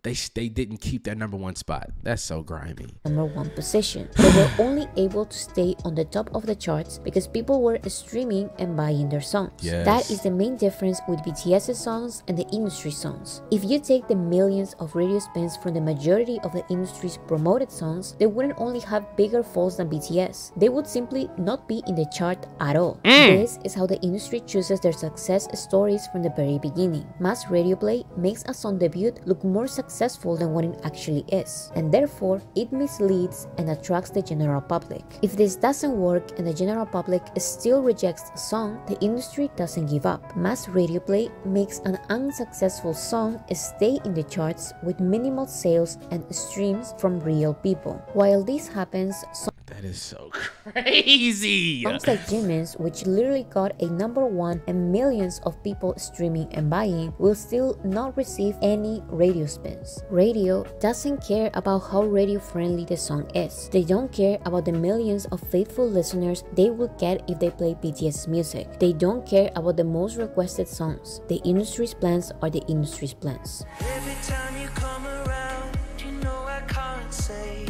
they didn't keep their #1 spot. That's so grimy. #1 position. They were only able to stay on the top of the charts because people were streaming and buying their songs. Yes. That is the main difference with BTS's songs and the industry songs. If you take the millions of radio spins from the majority of the industry's promoted songs, they wouldn't only have bigger falls than BTS. They would simply not be in the chart at all. This is how the industry chooses their success stories from the very beginning. Mass radio play makes a song debut look more successful than what it actually is, and therefore it misleads and attracts the general public. If this doesn't work and the general public still rejects the song, the industry doesn't give up. Mass radio play makes an unsuccessful song stay in the charts with minimal sales and streams from real people. While this happens, that is so crazy. songs like Jimin's, which literally got a #1 and millions of people streaming and buying, will still not receive any radio spins. Radio doesn't care about how radio friendly the song is. They don't care about the millions of faithful listeners they will get if they play BTS music. They don't care about the most requested songs. The industry's plans are the industry's plans. Every time you come around, you know I can't say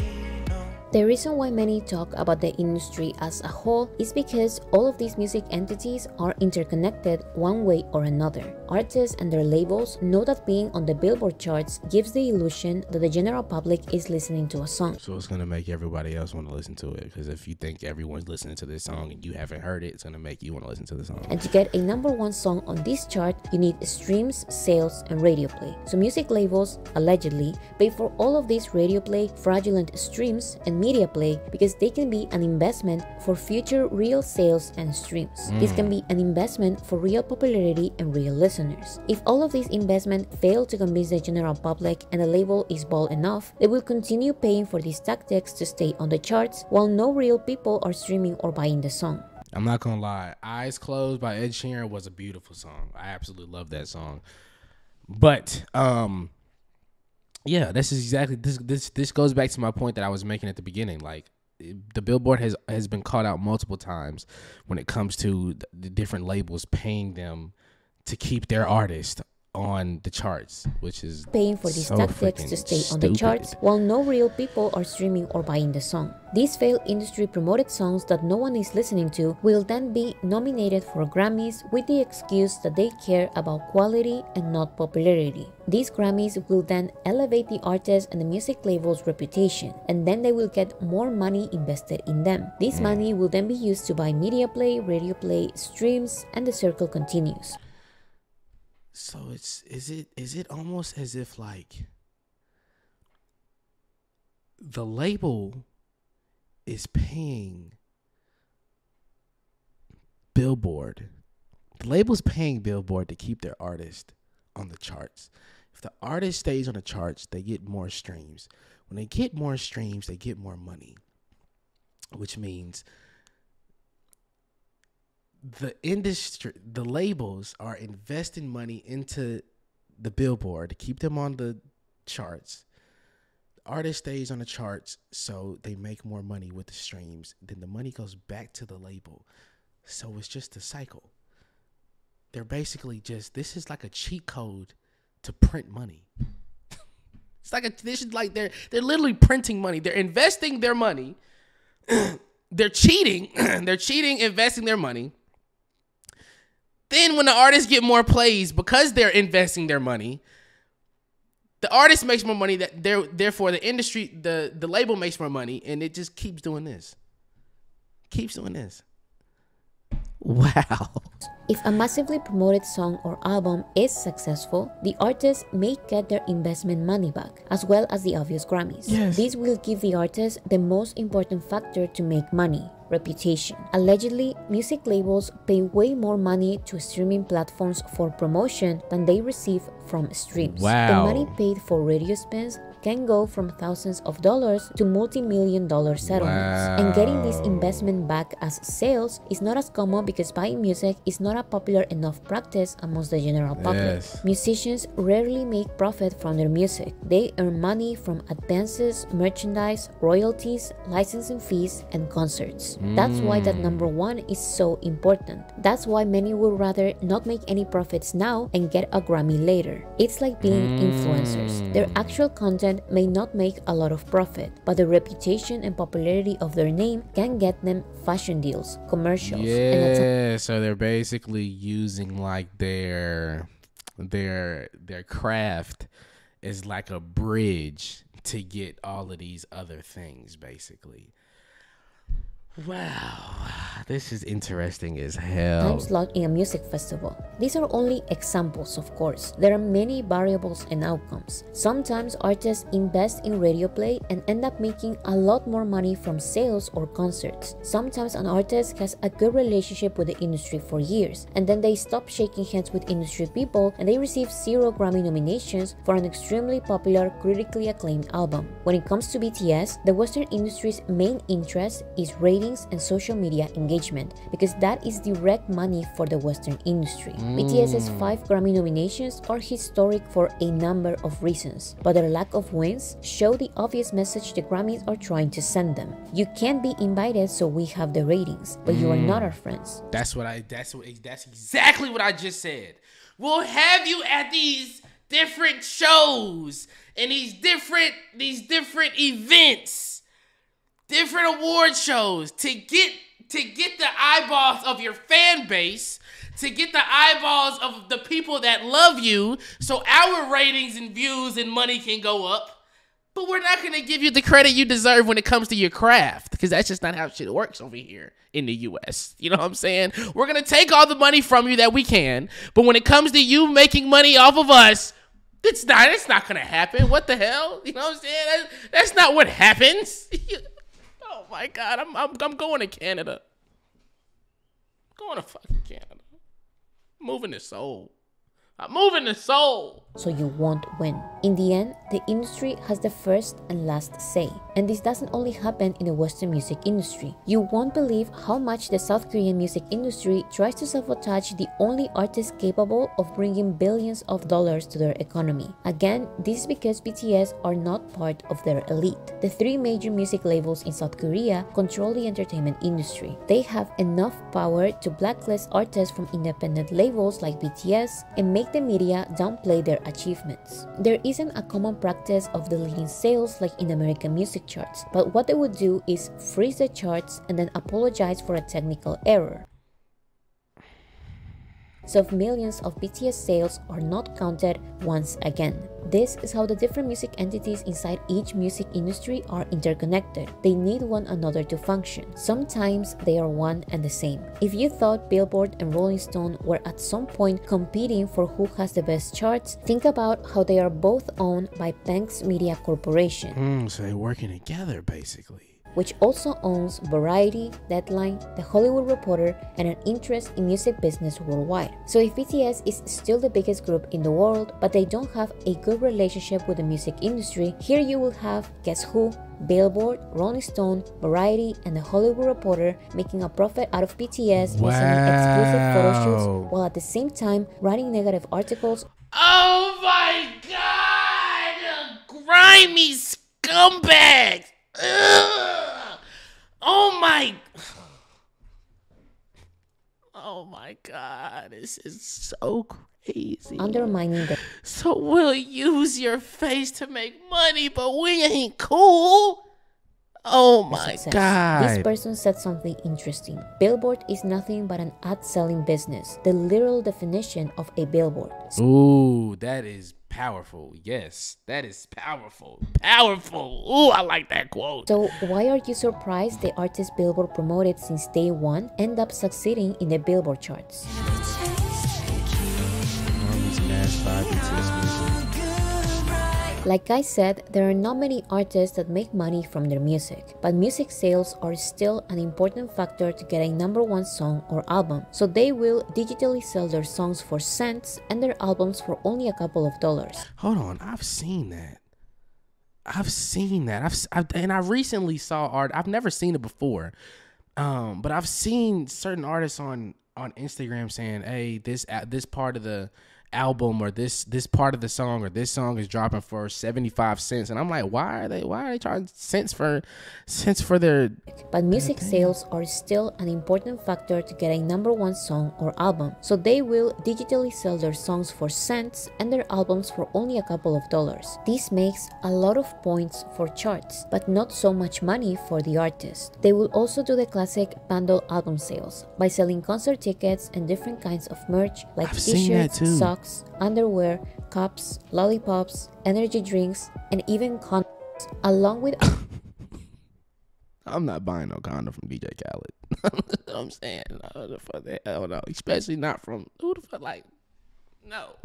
no. The reason why many talk about the industry as a whole is because all of these music entities are interconnected one way or another. Artists and their labels know that being on the Billboard charts gives the illusion that the general public is listening to a song. So it's gonna make everybody else want to listen to it, because if you think everyone's listening to this song and you haven't heard it, it's gonna make you want to listen to the song. And to get a #1 song on this chart, you need streams, sales, and radio play. So music labels, allegedly, pay for all of this radio play, fraudulent streams, and media play because they can be an investment for future real sales and streams. This can be an investment for real popularity and real listeners. If all of these investment fail to convince the general public and the label is bold enough, they will continue paying for these tactics to stay on the charts while no real people are streaming or buying the song. I'm not gonna lie, Eyes Closed by Ed Sheeran was a beautiful song. I absolutely love that song. But yeah, this is exactly this goes back to my point that I was making at the beginning. Like, the Billboard has been called out multiple times when it comes to the different labels paying them to keep their artist on the charts, which is paying for these so tactics to stay on the charts while no real people are streaming or buying the song. These failed industry promoted songs that no one is listening to will then be nominated for Grammys with the excuse that they care about quality and not popularity. These Grammys will then elevate the artist and the music label's reputation, and then they will get more money invested in them. This money will then be used to buy media play, radio play, streams, and the circle continues. So is it almost as if like the label is paying Billboard. The label's paying Billboard to keep their artist on the charts. If the artist stays on the charts, they get more streams. When they get more streams, they get more money, which means the industry, the labels are investing money into the Billboard to keep them on the charts. The artist stays on the charts, so they make more money with the streams. Then the money goes back to the label. So it's just a cycle. They're basically just, this is like a cheat code to print money. It's like this is like they're literally printing money. They're investing their money. They're cheating. They're cheating, investing their money. Then when the artists get more plays because they're investing their money, the artist makes more money. Therefore the industry, the label makes more money, and it just keeps doing this. Keeps doing this. Wow. If a massively promoted song or album is successful, the artist may get their investment money back, as well as the obvious Grammys. Yes. This will give the artist the most important factor to make money: reputation. Allegedly, music labels pay way more money to streaming platforms for promotion than they receive from streams. Wow. The money paid for radio spins can go from thousands of dollars to multi-million-dollar settlements. Wow. And getting this investment back as sales is not as common because buying music is not a popular enough practice amongst the general public. Yes. Musicians rarely make profit from their music. They earn money from advances, merchandise, royalties, licensing fees, and concerts. That's why that number one is so important. That's why many would rather not make any profits now and get a Grammy later. It's like being influencers. Their actual content may not make a lot of profit, but the reputation and popularity of their name can get them fashion deals, commercials, and So they're basically using like their craft is like a bridge to get all of these other things, basically. Wow, this is interesting as hell. time slot in a music festival. These are only examples, of course. There are many variables and outcomes. Sometimes artists invest in radio play and end up making a lot more money from sales or concerts. Sometimes an artist has a good relationship with the industry for years, and then they stop shaking hands with industry people and they receive 0 Grammy nominations for an extremely popular, critically acclaimed album. When it comes to BTS, the Western industry's main interest is ratings and social media engagement, because that is direct money for the Western industry. BTS's 5 Grammy nominations are historic for a number of reasons, but their lack of wins show the obvious message the Grammys are trying to send them. You can't be invited, so we have the ratings, but you are not our friends. That's exactly what I just said. We'll have you at these different shows and these different events, different award shows to get the eyeballs of your fan base, to get the eyeballs of the people that love you, so our ratings and views and money can go up. But we're not going to give you the credit you deserve when it comes to your craft, because that's just not how shit works over here in the U.S. You know what I'm saying? We're going to take all the money from you that we can, but when it comes to you making money off of us, it's not going to happen. What the hell? You know what I'm saying? That's not what happens. Oh my God, I'm going to Canada. Going to fucking Canada. Moving to Seoul. I'm moving to Seoul. So you won't win. In the end, the industry has the first and last say. And this doesn't only happen in the Western music industry. You won't believe how much the South Korean music industry tries to sabotage the only artist capable of bringing billions of dollars to their economy. Again, this is because BTS are not part of their elite. The 3 major music labels in South Korea control the entertainment industry. They have enough power to blacklist artists from independent labels like BTS and make the media downplay their achievements. There isn't a common practice of deleting sales like in American music charts, but what they would do is freeze the charts and then apologize for a technical error. So millions of BTS sales are not counted once again. This is how the different music entities inside each music industry are interconnected. They need one another to function. Sometimes they are one and the same. If you thought Billboard and Rolling Stone were at some point competing for who has the best charts, think about how they are both owned by Banks Media Corporation. So they're working together, basically. Which also owns Variety, Deadline, The Hollywood Reporter, and an interest in music business worldwide. So if BTS is still the biggest group in the world, but they don't have a good relationship with the music industry, here you will have Guess Who, Billboard, Rolling Stone, Variety, and The Hollywood Reporter making a profit out of BTS by sending exclusive photo shoots, while at the same time writing negative articles. Oh my God! Grimy scumbags! Ugh. Oh my God, this is so crazy. undermining the So we'll use your face to make money, but we ain't cool. Oh my success. God. This person said something interesting. Billboard is nothing but an ad selling business. The literal definition of a billboard. Ooh, that is powerful. Yes, that is powerful. Powerful. Ooh, I like that quote. So why are you surprised the artist Billboard promoted since day one end up succeeding in the Billboard charts? Like I said, there are not many artists that make money from their music, but music sales are still an important factor to get a #1 song or album, so they will digitally sell their songs for cents and their albums for only a couple of dollars. Hold on, I've seen that. And I recently saw art. I've never seen it before, but I've seen certain artists on Instagram saying, "Hey, this part of the album or this part of the song or this song is dropping for 75 cents." And I'm like, why are they charging cents for their... But music sales are still an important factor to get a #1 song or album, so they will digitally sell their songs for cents and their albums for only a couple of dollars. This makes a lot of points for charts, but not so much money for the artist. They will also do the classic bundle album sales by selling concert tickets and different kinds of merch like I've seen that t-shirts, too. socks, underwear, cups, lollipops, energy drinks, and even condoms, along with... I'm not buying no condom from DJ Khaled. I'm saying, no, the fuck the hell no. Especially not from, who the fuck, like, no.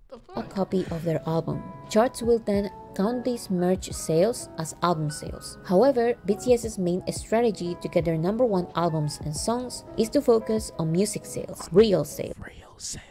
The a fuck? copy of their album. Charts will then count these merch sales as album sales. However, BTS's main strategy to get their #1 albums and songs is to focus on music sales, real sales. Real sales.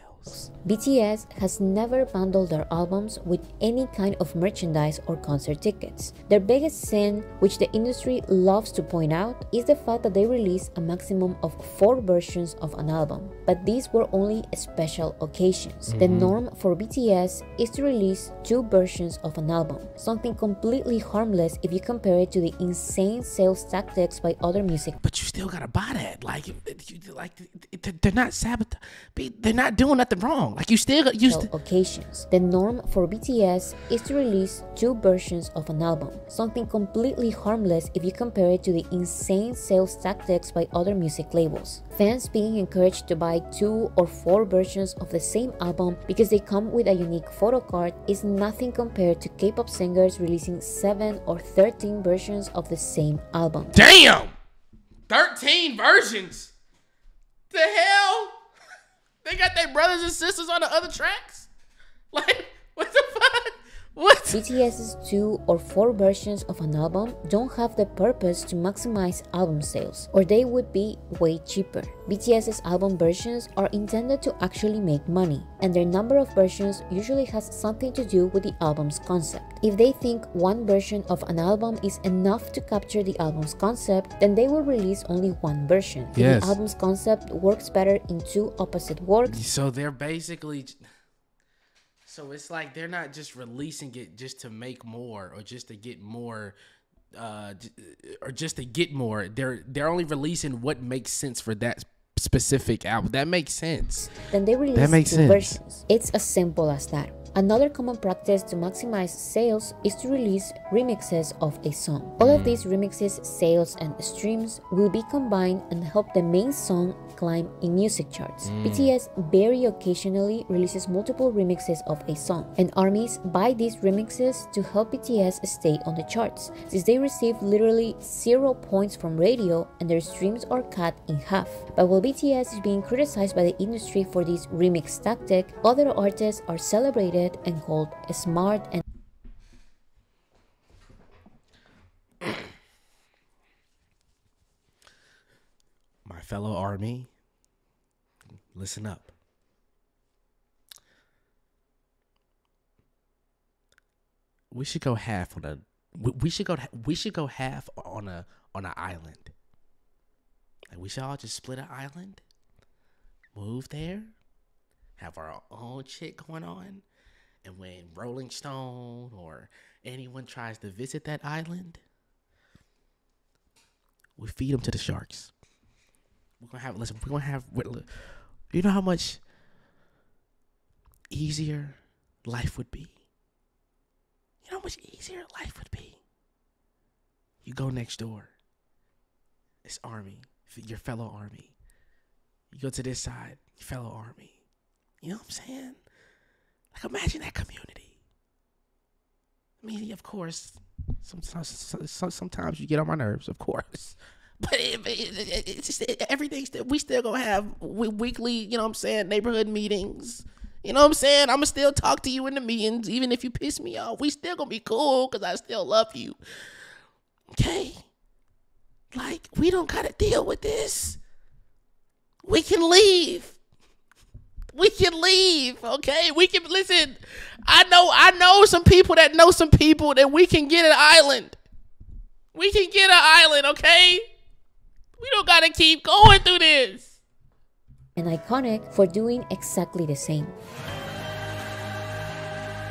BTS has never bundled their albums with any kind of merchandise or concert tickets. Their biggest sin, which the industry loves to point out, is the fact that they release a maximum of 4 versions of an album, but these were only special occasions. The norm for BTS is to release 2 versions of an album, something completely harmless if you compare it to the insane sales tactics by other music. But you still gotta buy that. They're not they're not doing nothing wrong. Like Occasions. The norm for BTS is to release 2 versions of an album, something completely harmless if you compare it to the insane sales tactics by other music labels. Fans being encouraged to buy 2 or 4 versions of the same album because they come with a unique photo card is nothing compared to K-pop singers releasing 7 or 13 versions of the same album. Damn! 13 versions? The hell? They got their brothers and sisters on the other tracks? Like, what the fuck? What? BTS's 2 or 4 versions of an album don't have the purpose to maximize album sales, or they would be way cheaper. BTS's album versions are intended to actually make money, and their number of versions usually has something to do with the album's concept. If they think one version of an album is enough to capture the album's concept, then they will release only one version. If Yes. the album's concept works better in 2 opposite works, So they're basically... So it's like they're not just releasing it just to make more or just to get more, They're only releasing what makes sense for that specific album. That makes sense. then they release That makes 2 sense. versions. It's as simple as that. Another common practice to maximize sales is to release remixes of a song. All of these remixes, sales, and streams will be combined and help the main song climb in music charts. BTS very occasionally releases multiple remixes of a song, and ARMYs buy these remixes to help BTS stay on the charts, since they receive literally 0 points from radio and their streams are cut in half. But while BTS is being criticized by the industry for this remix tactic, other artists are celebrated and called smart and My fellow ARMY, listen up. We should go half on a. We should go half on an island. Like we should all just split an island, move there, have our own shit going on, and when Rolling Stone or anyone tries to visit that island, we feed them to the sharks. We're gonna have You know how much easier life would be? You know how much easier life would be? You go next door. It's army, your fellow army. You go to this side, your fellow army. You know what I'm saying? Like, imagine that community. I mean, of course, sometimes you get on my nerves, of course. But it's just, everything's we still gonna have weekly, you know what I'm saying, neighborhood meetings. You know what I'm saying? I'm gonna still talk to you in the meetings, even if you piss me off. We still gonna be cool because I still love you. Okay? Like, we don't gotta deal with this. We can leave. We can leave, okay? We can, listen, I know some people that know some people that we can get an island. We can get an island, okay? We don't gotta keep going through this. And iconic for doing exactly the same.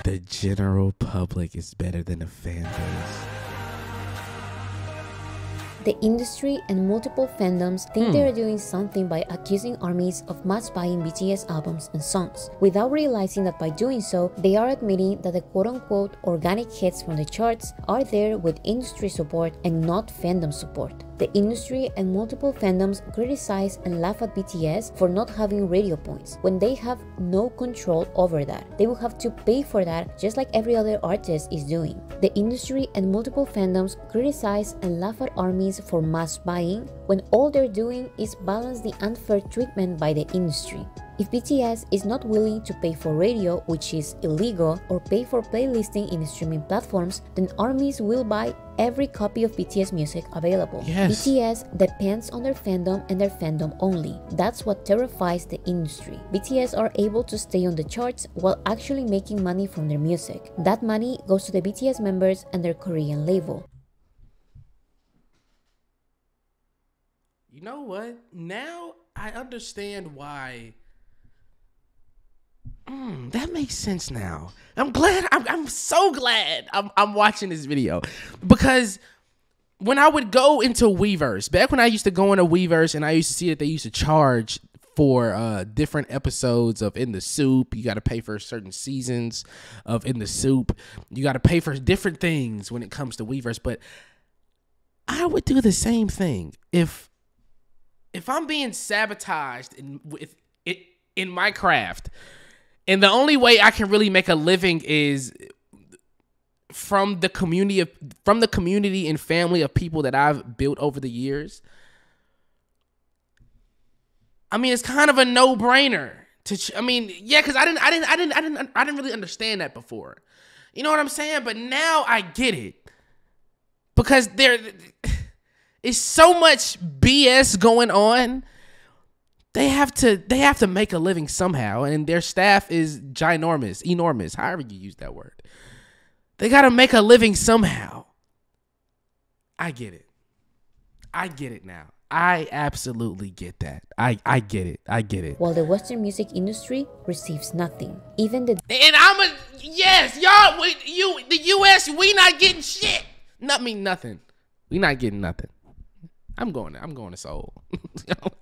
The general public is better than the fan base. The industry and multiple fandoms think they are doing something by accusing armies of mass buying BTS albums and songs, without realizing that by doing so, they are admitting that the quote-unquote organic hits from the charts are there with industry support and not fandom support. The industry and multiple fandoms criticize and laugh at BTS for not having radio points, when they have no control over that. They will have to pay for that just like every other artist is doing. The industry and multiple fandoms criticize and laugh at armies for mass buying, when all they're doing is balance the unfair treatment by the industry. If BTS is not willing to pay for radio, which is illegal, or pay for playlisting in streaming platforms, then armies will buy every copy of BTS music available. Yes. BTS depends on their fandom and their fandom only. That's what terrifies the industry. BTS are able to stay on the charts while actually making money from their music. That money goes to the BTS members and their Korean label. You know what? Now I understand why. That makes sense now. I'm glad. I'm so glad I'm watching this video, because when I would go into Weverse, back when I used to go into Weverse and I used to see that they used to charge for different episodes of In the Soup. You got to pay for certain seasons of In the Soup. You got to pay for different things when it comes to Weverse. But I would do the same thing if I'm being sabotaged in my craft. And the only way I can really make a living is from the community and family of people that I've built over the years. I mean, it's kind of a no-brainer because I didn't really understand that before. You know what I'm saying? But now I get it, because there is so much BS going on. They have to make a living somehow, and their staff is enormous, however you use that word. They got to make a living somehow. I get it now. I absolutely get that. I get it. While the Western music industry receives nothing. Even the yes, y'all, the US, we not getting shit. Nothing. We not getting nothing. I'm going to Seoul.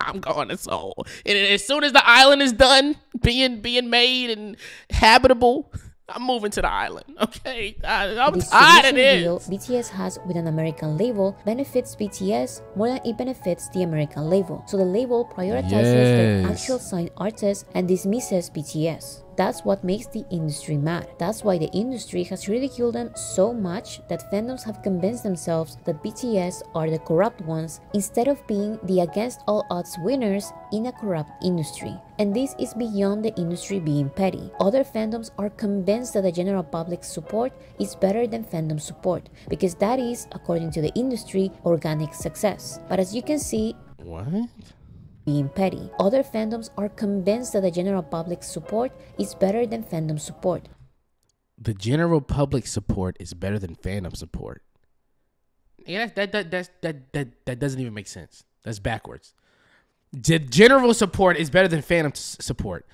I'm going to Seoul. And as soon as the island is done being made and habitable, I'm moving to the island. Okay, I'm tired of this. Deal BTS has with an American label benefits BTS more than it benefits the American label. So the label prioritizes their actual signed artists and dismisses BTS. That's what makes the industry mad. That's why the industry has ridiculed them so much that fandoms have convinced themselves that BTS are the corrupt ones instead of being the against all odds winners in a corrupt industry. And this is beyond the industry being petty. Other fandoms are convinced that the general public's support is better than fandom support, because that is, according to the industry, organic success. But as you can see, what? Being petty. Other fandoms are convinced that the general public's support is better than fandom support. The general public support is better than fandom support. Yeah, that doesn't even make sense. That's backwards. The general support is better than fandom support.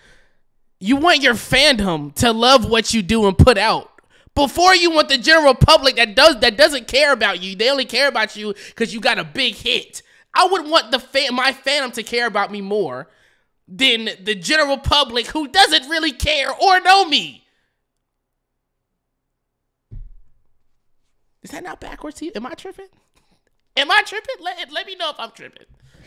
You want your fandom to love what you do and put out, before you want the general public that doesn't care about you. They only care about you because you got a big hit. I would want my fandom to care about me more than the general public who doesn't really care or know me. Is that not backwards to you? Am I tripping? Am I tripping? Let me know if I'm tripping.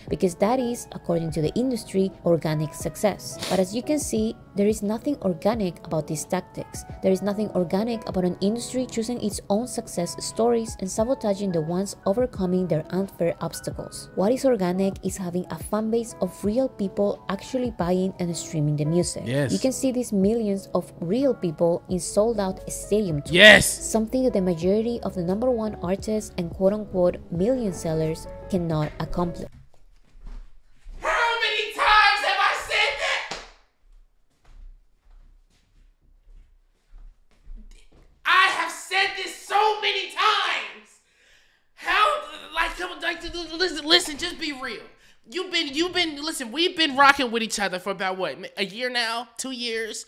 Because that is, according to the industry, organic success. But as you can see, there is nothing organic about these tactics. There is nothing organic about an industry choosing its own success stories and sabotaging the ones overcoming their unfair obstacles. What is organic is having a fan base of real people actually buying and streaming the music. Yes. You can see these millions of real people in sold-out stadium tours. Yes. Something that the majority of the #1 artists and quote-unquote million sellers cannot accomplish. How many times have I said that? I have said this so many times. Listen, just be real. Listen, we've been rocking with each other for about what, a year now? 2 years?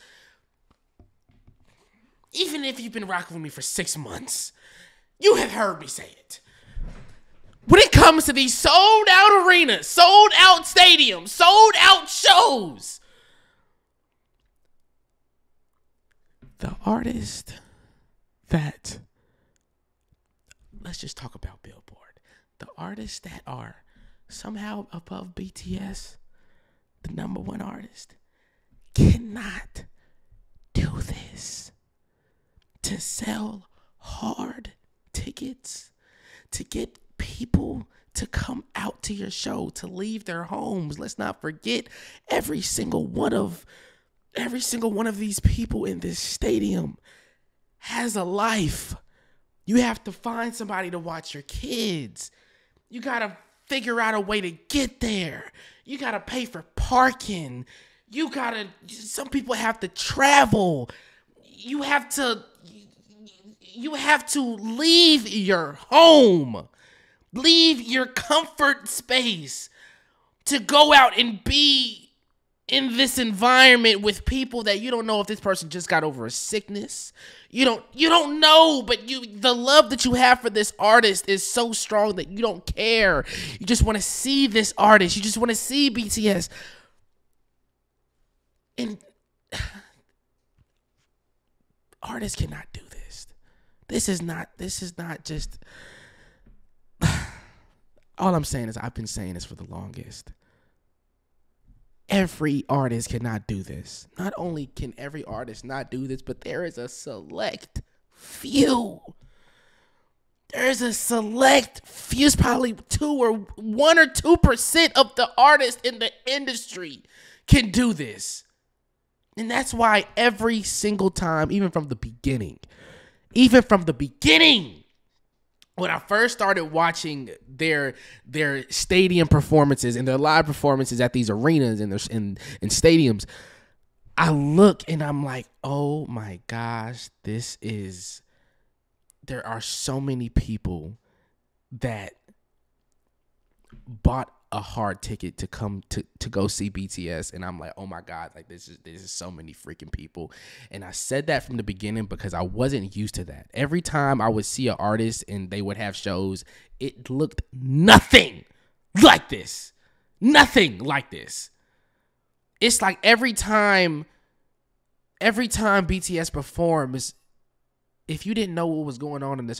Even if you've been rocking with me for 6 months, you have heard me say it. When it comes to these sold out arenas, sold out stadiums, sold out shows, the artist that, let's just talk about Billboard. The artists that are somehow above BTS, the #1 artist, cannot do this. To sell hard tickets, to get people to come out to your show, to leave their homes. Let's not forget every single one of these people in this stadium has a life. You have to find somebody to watch your kids. You got to figure out a way to get there. You got to pay for parking. Some people have to travel. You have to leave your home. Leave your comfort space to go out and be in this environment with people that you don't know if this person just got over a sickness. You don't know, but the love that you have for this artist is so strong that you don't care. You just want to see this artist. You just want to see BTS. And artists cannot do this. This is not just... All I'm saying is I've been saying this for the longest. Every artist cannot do this. Not only can every artist not do this, but there is a select few. There's a select few, it's probably 1 or 2% of the artists in the industry can do this. And that's why every single time, even from the beginning, when I first started watching their stadium performances and their live performances at these arenas and in stadiums, I look and I'm like, oh my gosh, there are so many people that bought a hard ticket to come to go see BTS, and I'm like, oh my god, like this is so many freaking people. And I said that from the beginning because I wasn't used to that. Every time I would see an artist and they would have shows, it looked nothing like this. It's like every time BTS performs, if you didn't know what was going on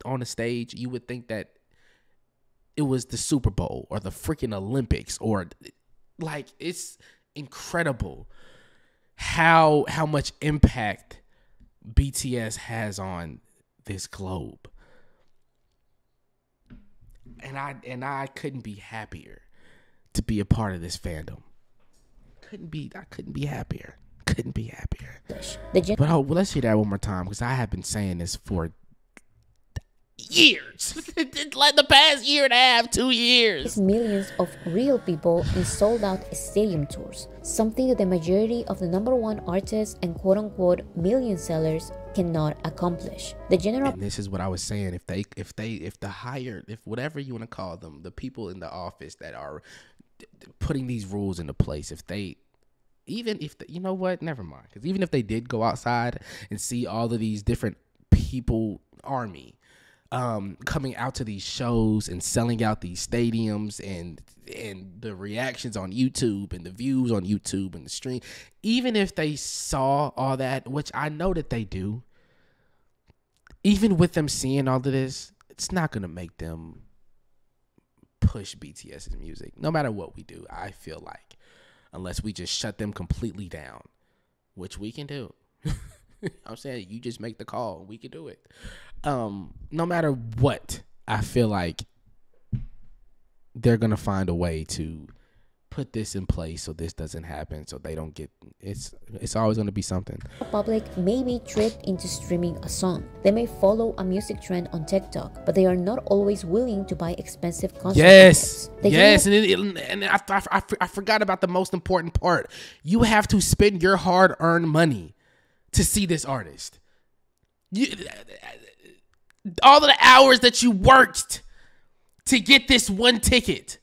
on the stage, you would think that it was the Super Bowl or the freaking Olympics, or like, it's incredible how much impact BTS has on this globe. And I couldn't be happier to be a part of this fandom. I couldn't be happier. But let's hear that one more time, because I have been saying this for years. Like the past year and a half, 2 years. Millions of real people in sold-out stadium tours. Something that the majority of the #1 artists and quote-unquote million sellers cannot accomplish. And this is what I was saying. If whatever you want to call them, the people in the office that are putting these rules into place, you know what? Never mind. Because even if they did go outside and see all of these different people, army coming out to these shows and selling out these stadiums, and the reactions on YouTube and the views on YouTube and the stream, even if they saw all that, which I know that they do, even with them seeing all of this, it's not going to make them push BTS's music, no matter what we do. I feel like, unless we just shut them completely down, which we can do. I'm saying, you just make the call, we can do it. No matter what, I feel like they're gonna find a way to put this in place so this doesn't happen, so they don't get, it's always gonna be something. The public may be tricked into streaming a song. They may follow a music trend on TikTok, but they are not always willing to buy expensive concert tickets. Yes, and I forgot about the most important part. You have to spend your hard-earned money to see this artist. All of the hours that you worked to get this one ticket.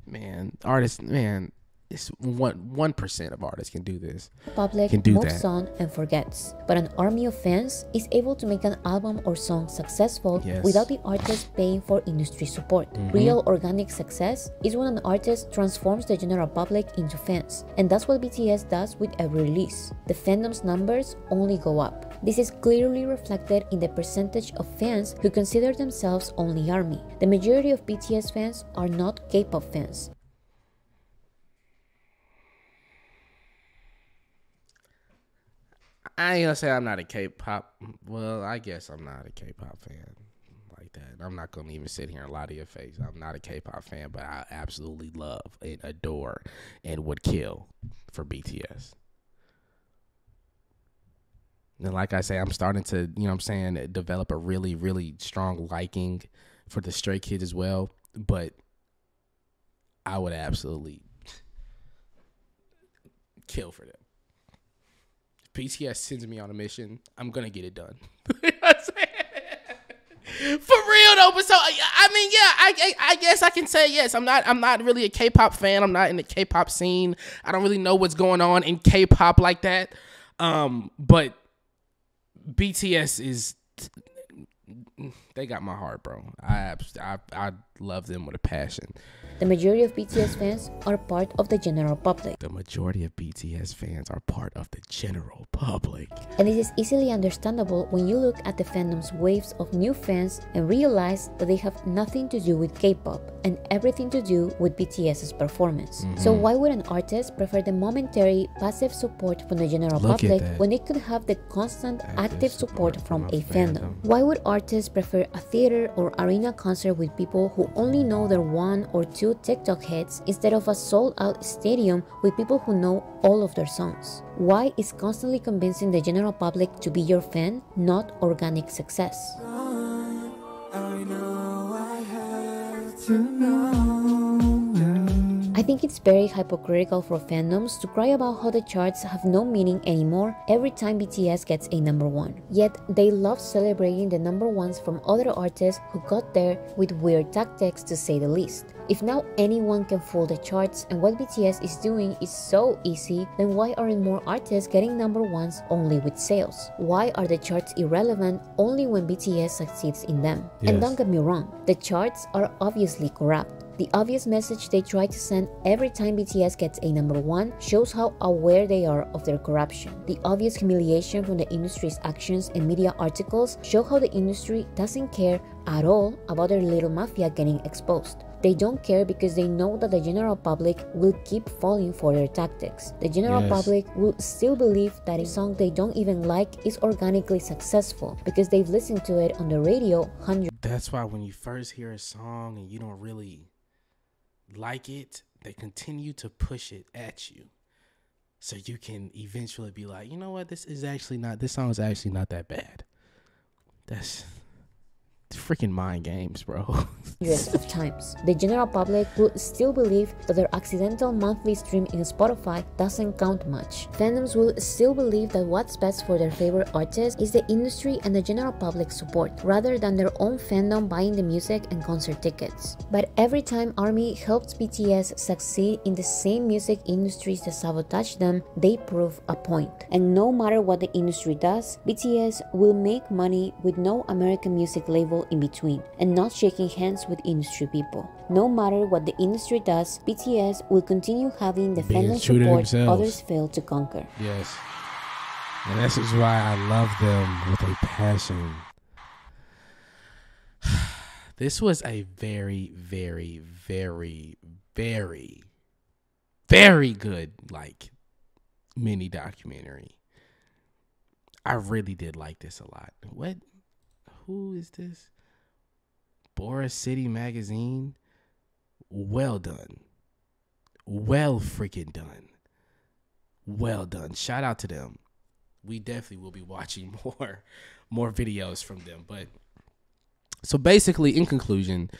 Man, artists, man, it's 1% of artists can do this. Public can do moves that. on and forgets, but an army of fans is able to make an album or song successful Yes. without the artist paying for industry support. Real organic success is when an artist transforms the general public into fans, and that's what BTS does with every release. The fandom's numbers only go up. This is clearly reflected in the percentage of fans who consider themselves only ARMY. The majority of BTS fans are not K-pop fans. I ain't gonna say I'm not a K-pop. Well, I guess I'm not a K-pop fan like that. I'm not gonna even sit here and lie to your face. I'm not a K-pop fan, but I absolutely love and adore and would kill for BTS. And like I say, I'm starting to, you know what I'm saying, develop a really, really strong liking for the Stray Kids as well. But I would absolutely kill for them. BTS sends me on a mission, I'm gonna get it done. You know what I'm saying? For real though, but so I mean, yeah, I guess I can say yes. I'm not really a K-pop fan. I'm not in the K-pop scene. I don't really know what's going on in K-pop like that. But BTS is, they got my heart, bro. I love them with a passion. The majority of BTS fans are part of the general public. The majority of BTS fans are part of the general public. And this is easily understandable when you look at the fandom's waves of new fans and realize that they have nothing to do with K-pop and everything to do with BTS's performance. So why would an artist prefer the momentary passive support from the general public when they could have the constant active support from a fandom? Why would artists prefer a theater or arena concert with people who only know their one or two TikTok hits instead of a sold-out stadium with people who know all of their songs? Why is constantly convincing the general public to be your fan not organic success? I think it's very hypocritical for fandoms to cry about how the charts have no meaning anymore every time BTS gets a #1. Yet, they love celebrating the #1s from other artists who got there with weird tactics, to say the least. If now anyone can fool the charts and what BTS is doing is so easy, then why aren't more artists getting #1s only with sales? Why are the charts irrelevant only when BTS succeeds in them? And don't get me wrong, the charts are obviously corrupt. The obvious message they try to send every time BTS gets a #1 shows how aware they are of their corruption. The obvious humiliation from the industry's actions and media articles show how the industry doesn't care at all about their little mafia getting exposed. They don't care because they know that the general public will keep falling for their tactics. The general public will still believe that a song they don't even like is organically successful because they've listened to it on the radio hundreds. That's why when you first hear a song and you don't really like it, they continue to push it at you, so you can eventually be like, you know what, this song is actually not that bad. That's freaking mind games, bro. Years of times. The general public will still believe that their accidental monthly stream in Spotify doesn't count much. Fandoms will still believe that what's best for their favorite artist is the industry and the general public support, rather than their own fandom buying the music and concert tickets. But every time ARMY helps BTS succeed in the same music industries that sabotage them, they prove a point. And no matter what the industry does, BTS will make money with no American music label in between, and not shaking hands with industry people. No matter what the industry does, BTS will continue having the Being fandom true to support themselves. others fail to conquer. Yes. And this is why I love them with a passion. This was a very, very, very, very, very good, like, mini documentary. I really did like this a lot. What? Who is this? Boris City Magazine. Well done. Well freaking done. Well done. Shout out to them. We definitely will be watching more videos from them. But so basically, in conclusion,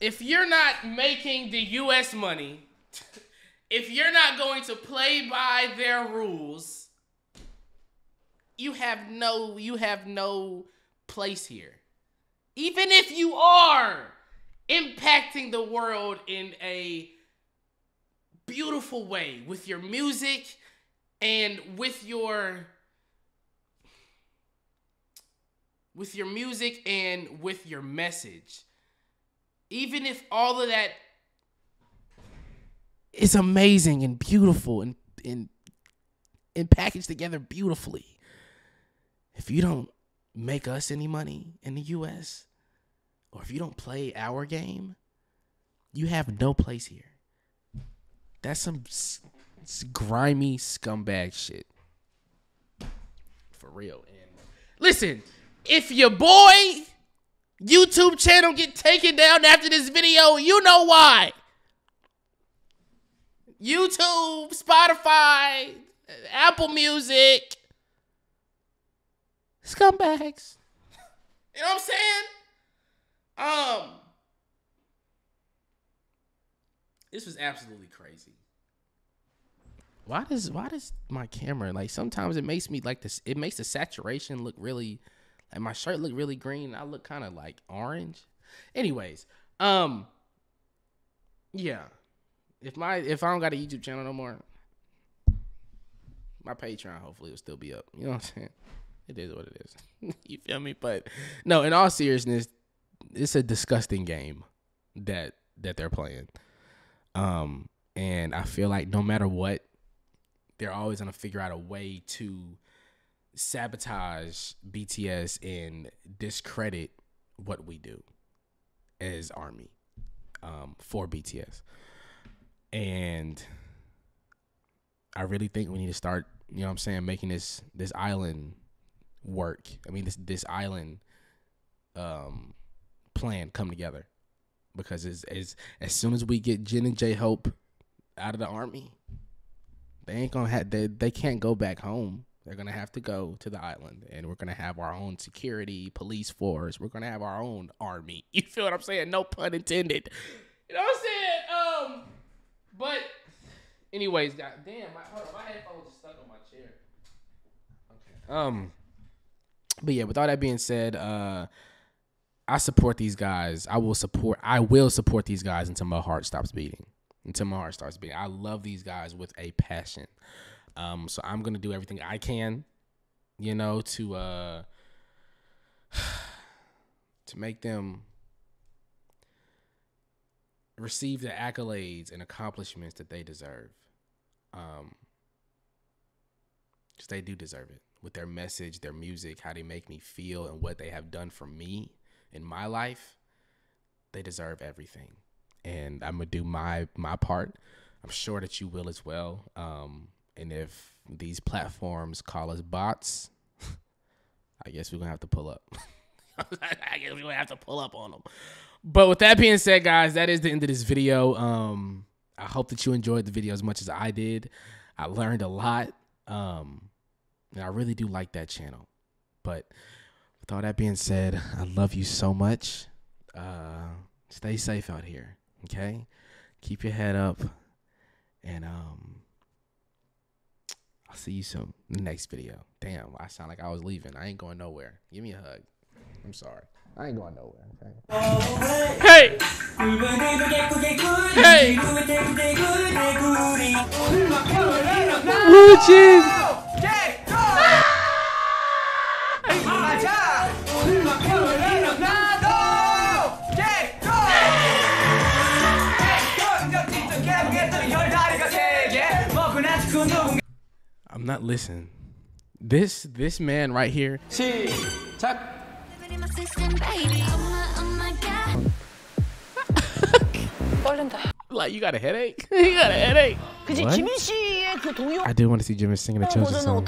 if you're not making the US money, if you're not going to play by their rules, you have no place here. Even if you are impacting the world in a beautiful way with your music and with your music and with your message, even if all of that is amazing and beautiful and packaged together beautifully, if you don't make us any money in the US, or if you don't play our game, you have no place here. That's some grimy scumbag shit. For real. And listen, if your boy YouTube channel get taken down after this video, you know why. YouTube, Spotify, Apple Music, scumbags. You know what I'm saying? This was absolutely crazy. Why does my camera, like, sometimes it makes me like this, it makes the saturation look really, like, my shirt look really green and I look kind of like orange. Anyways, yeah. If I don't got a YouTube channel no more, my Patreon hopefully will still be up. You know what I'm saying? It is what it is. You feel me? But no, in all seriousness, it's a disgusting game that they're playing. And I feel like no matter what, they're always gonna figure out a way to sabotage BTS and discredit what we do as ARMY for BTS. And I really think we need to start, you know what I'm saying, making this island work. I mean, this island plan come together, because as soon as we get Jin and J-Hope out of the ARMY, they ain't gonna have they can't go back home. They're gonna have to go to the island, and we're gonna have our own security, police force. We're gonna have our own army. You feel what I'm saying? No pun intended. You know what I'm saying? But anyways, goddamn, hold on, my headphones are stuck on my chair. Okay. But yeah, with all that being said, I support these guys. I will support these guys until my heart stops beating. I love these guys with a passion. So I'm gonna do everything I can, you know, to make them receive the accolades and accomplishments that they deserve. 'Cause they do deserve it, with their message, their music, how they make me feel, and what they have done for me in my life. They deserve everything, and I'm gonna do my part. I'm sure that you will as well. And if these platforms call us bots, I guess we're gonna have to pull up. I guess we're gonna have to pull up on them. But with that being said, guys, that is the end of this video. I hope that you enjoyed the video as much as I did. I learned a lot. And I really do like that channel. But with all that being said, I love you so much. Stay safe out here, okay? Keep your head up, and I'll see you soon in the next video. Damn, I sound like I was leaving. I ain't going nowhere. Give me a hug. I'm sorry. I ain't going nowhere, okay? Hey! Hey! Wooches! I'm not listening. This man right here. Like, you got a headache? You got a headache? What? I do want to see Jimmy singing a children's song.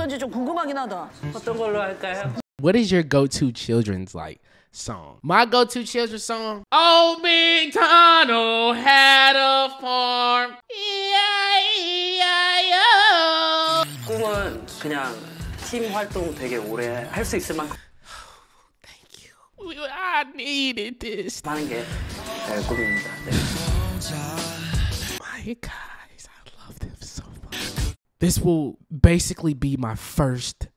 What is your go-to children's song? My go-to children's song. Old McDonald had a farm. E-I-E-I-O. 꿈은 그냥 팀 활동 되게 오래 할 수 있을 만큼 Thank you. I needed this. 하는 게 꿈입니다. 네. My guys, I love them so much. This will basically be my first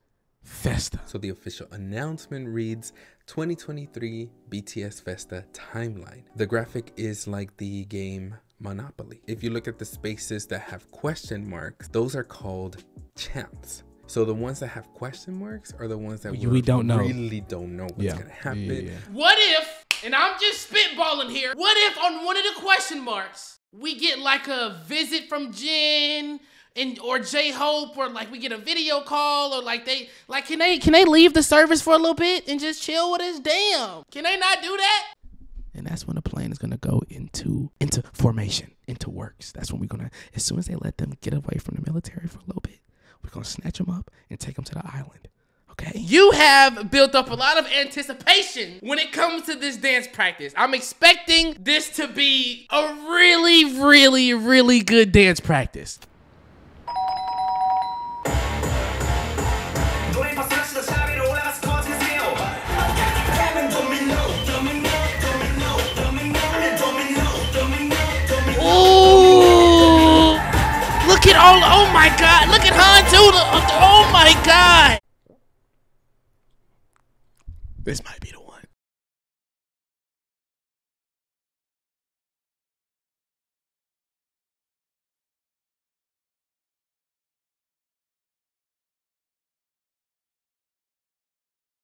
Festa. So the official announcement reads 2023 BTS Festa timeline. The graphic is like the game Monopoly. If you look at the spaces that have question marks, those are called champs. So the ones that have question marks are the ones that we don't know. Really don't know what's gonna happen. What if, and I'm just spitballing here, what if on one of the question marks we get like a visit from Jin or J-Hope, or like we get a video call, or can they leave the service for a little bit and just chill with us? Damn, can they not do that? And that's when the plane is gonna go into formation, into works. That's when we're gonna, as soon as they let them get away from the military for a little bit, we're gonna snatch them up and take them to the island. Okay? You have built up a lot of anticipation when it comes to this dance practice. I'm expecting this to be a really, really, really good dance practice. Ooh! Look at oh my God! Look at Han too! Oh my God! This might be the one.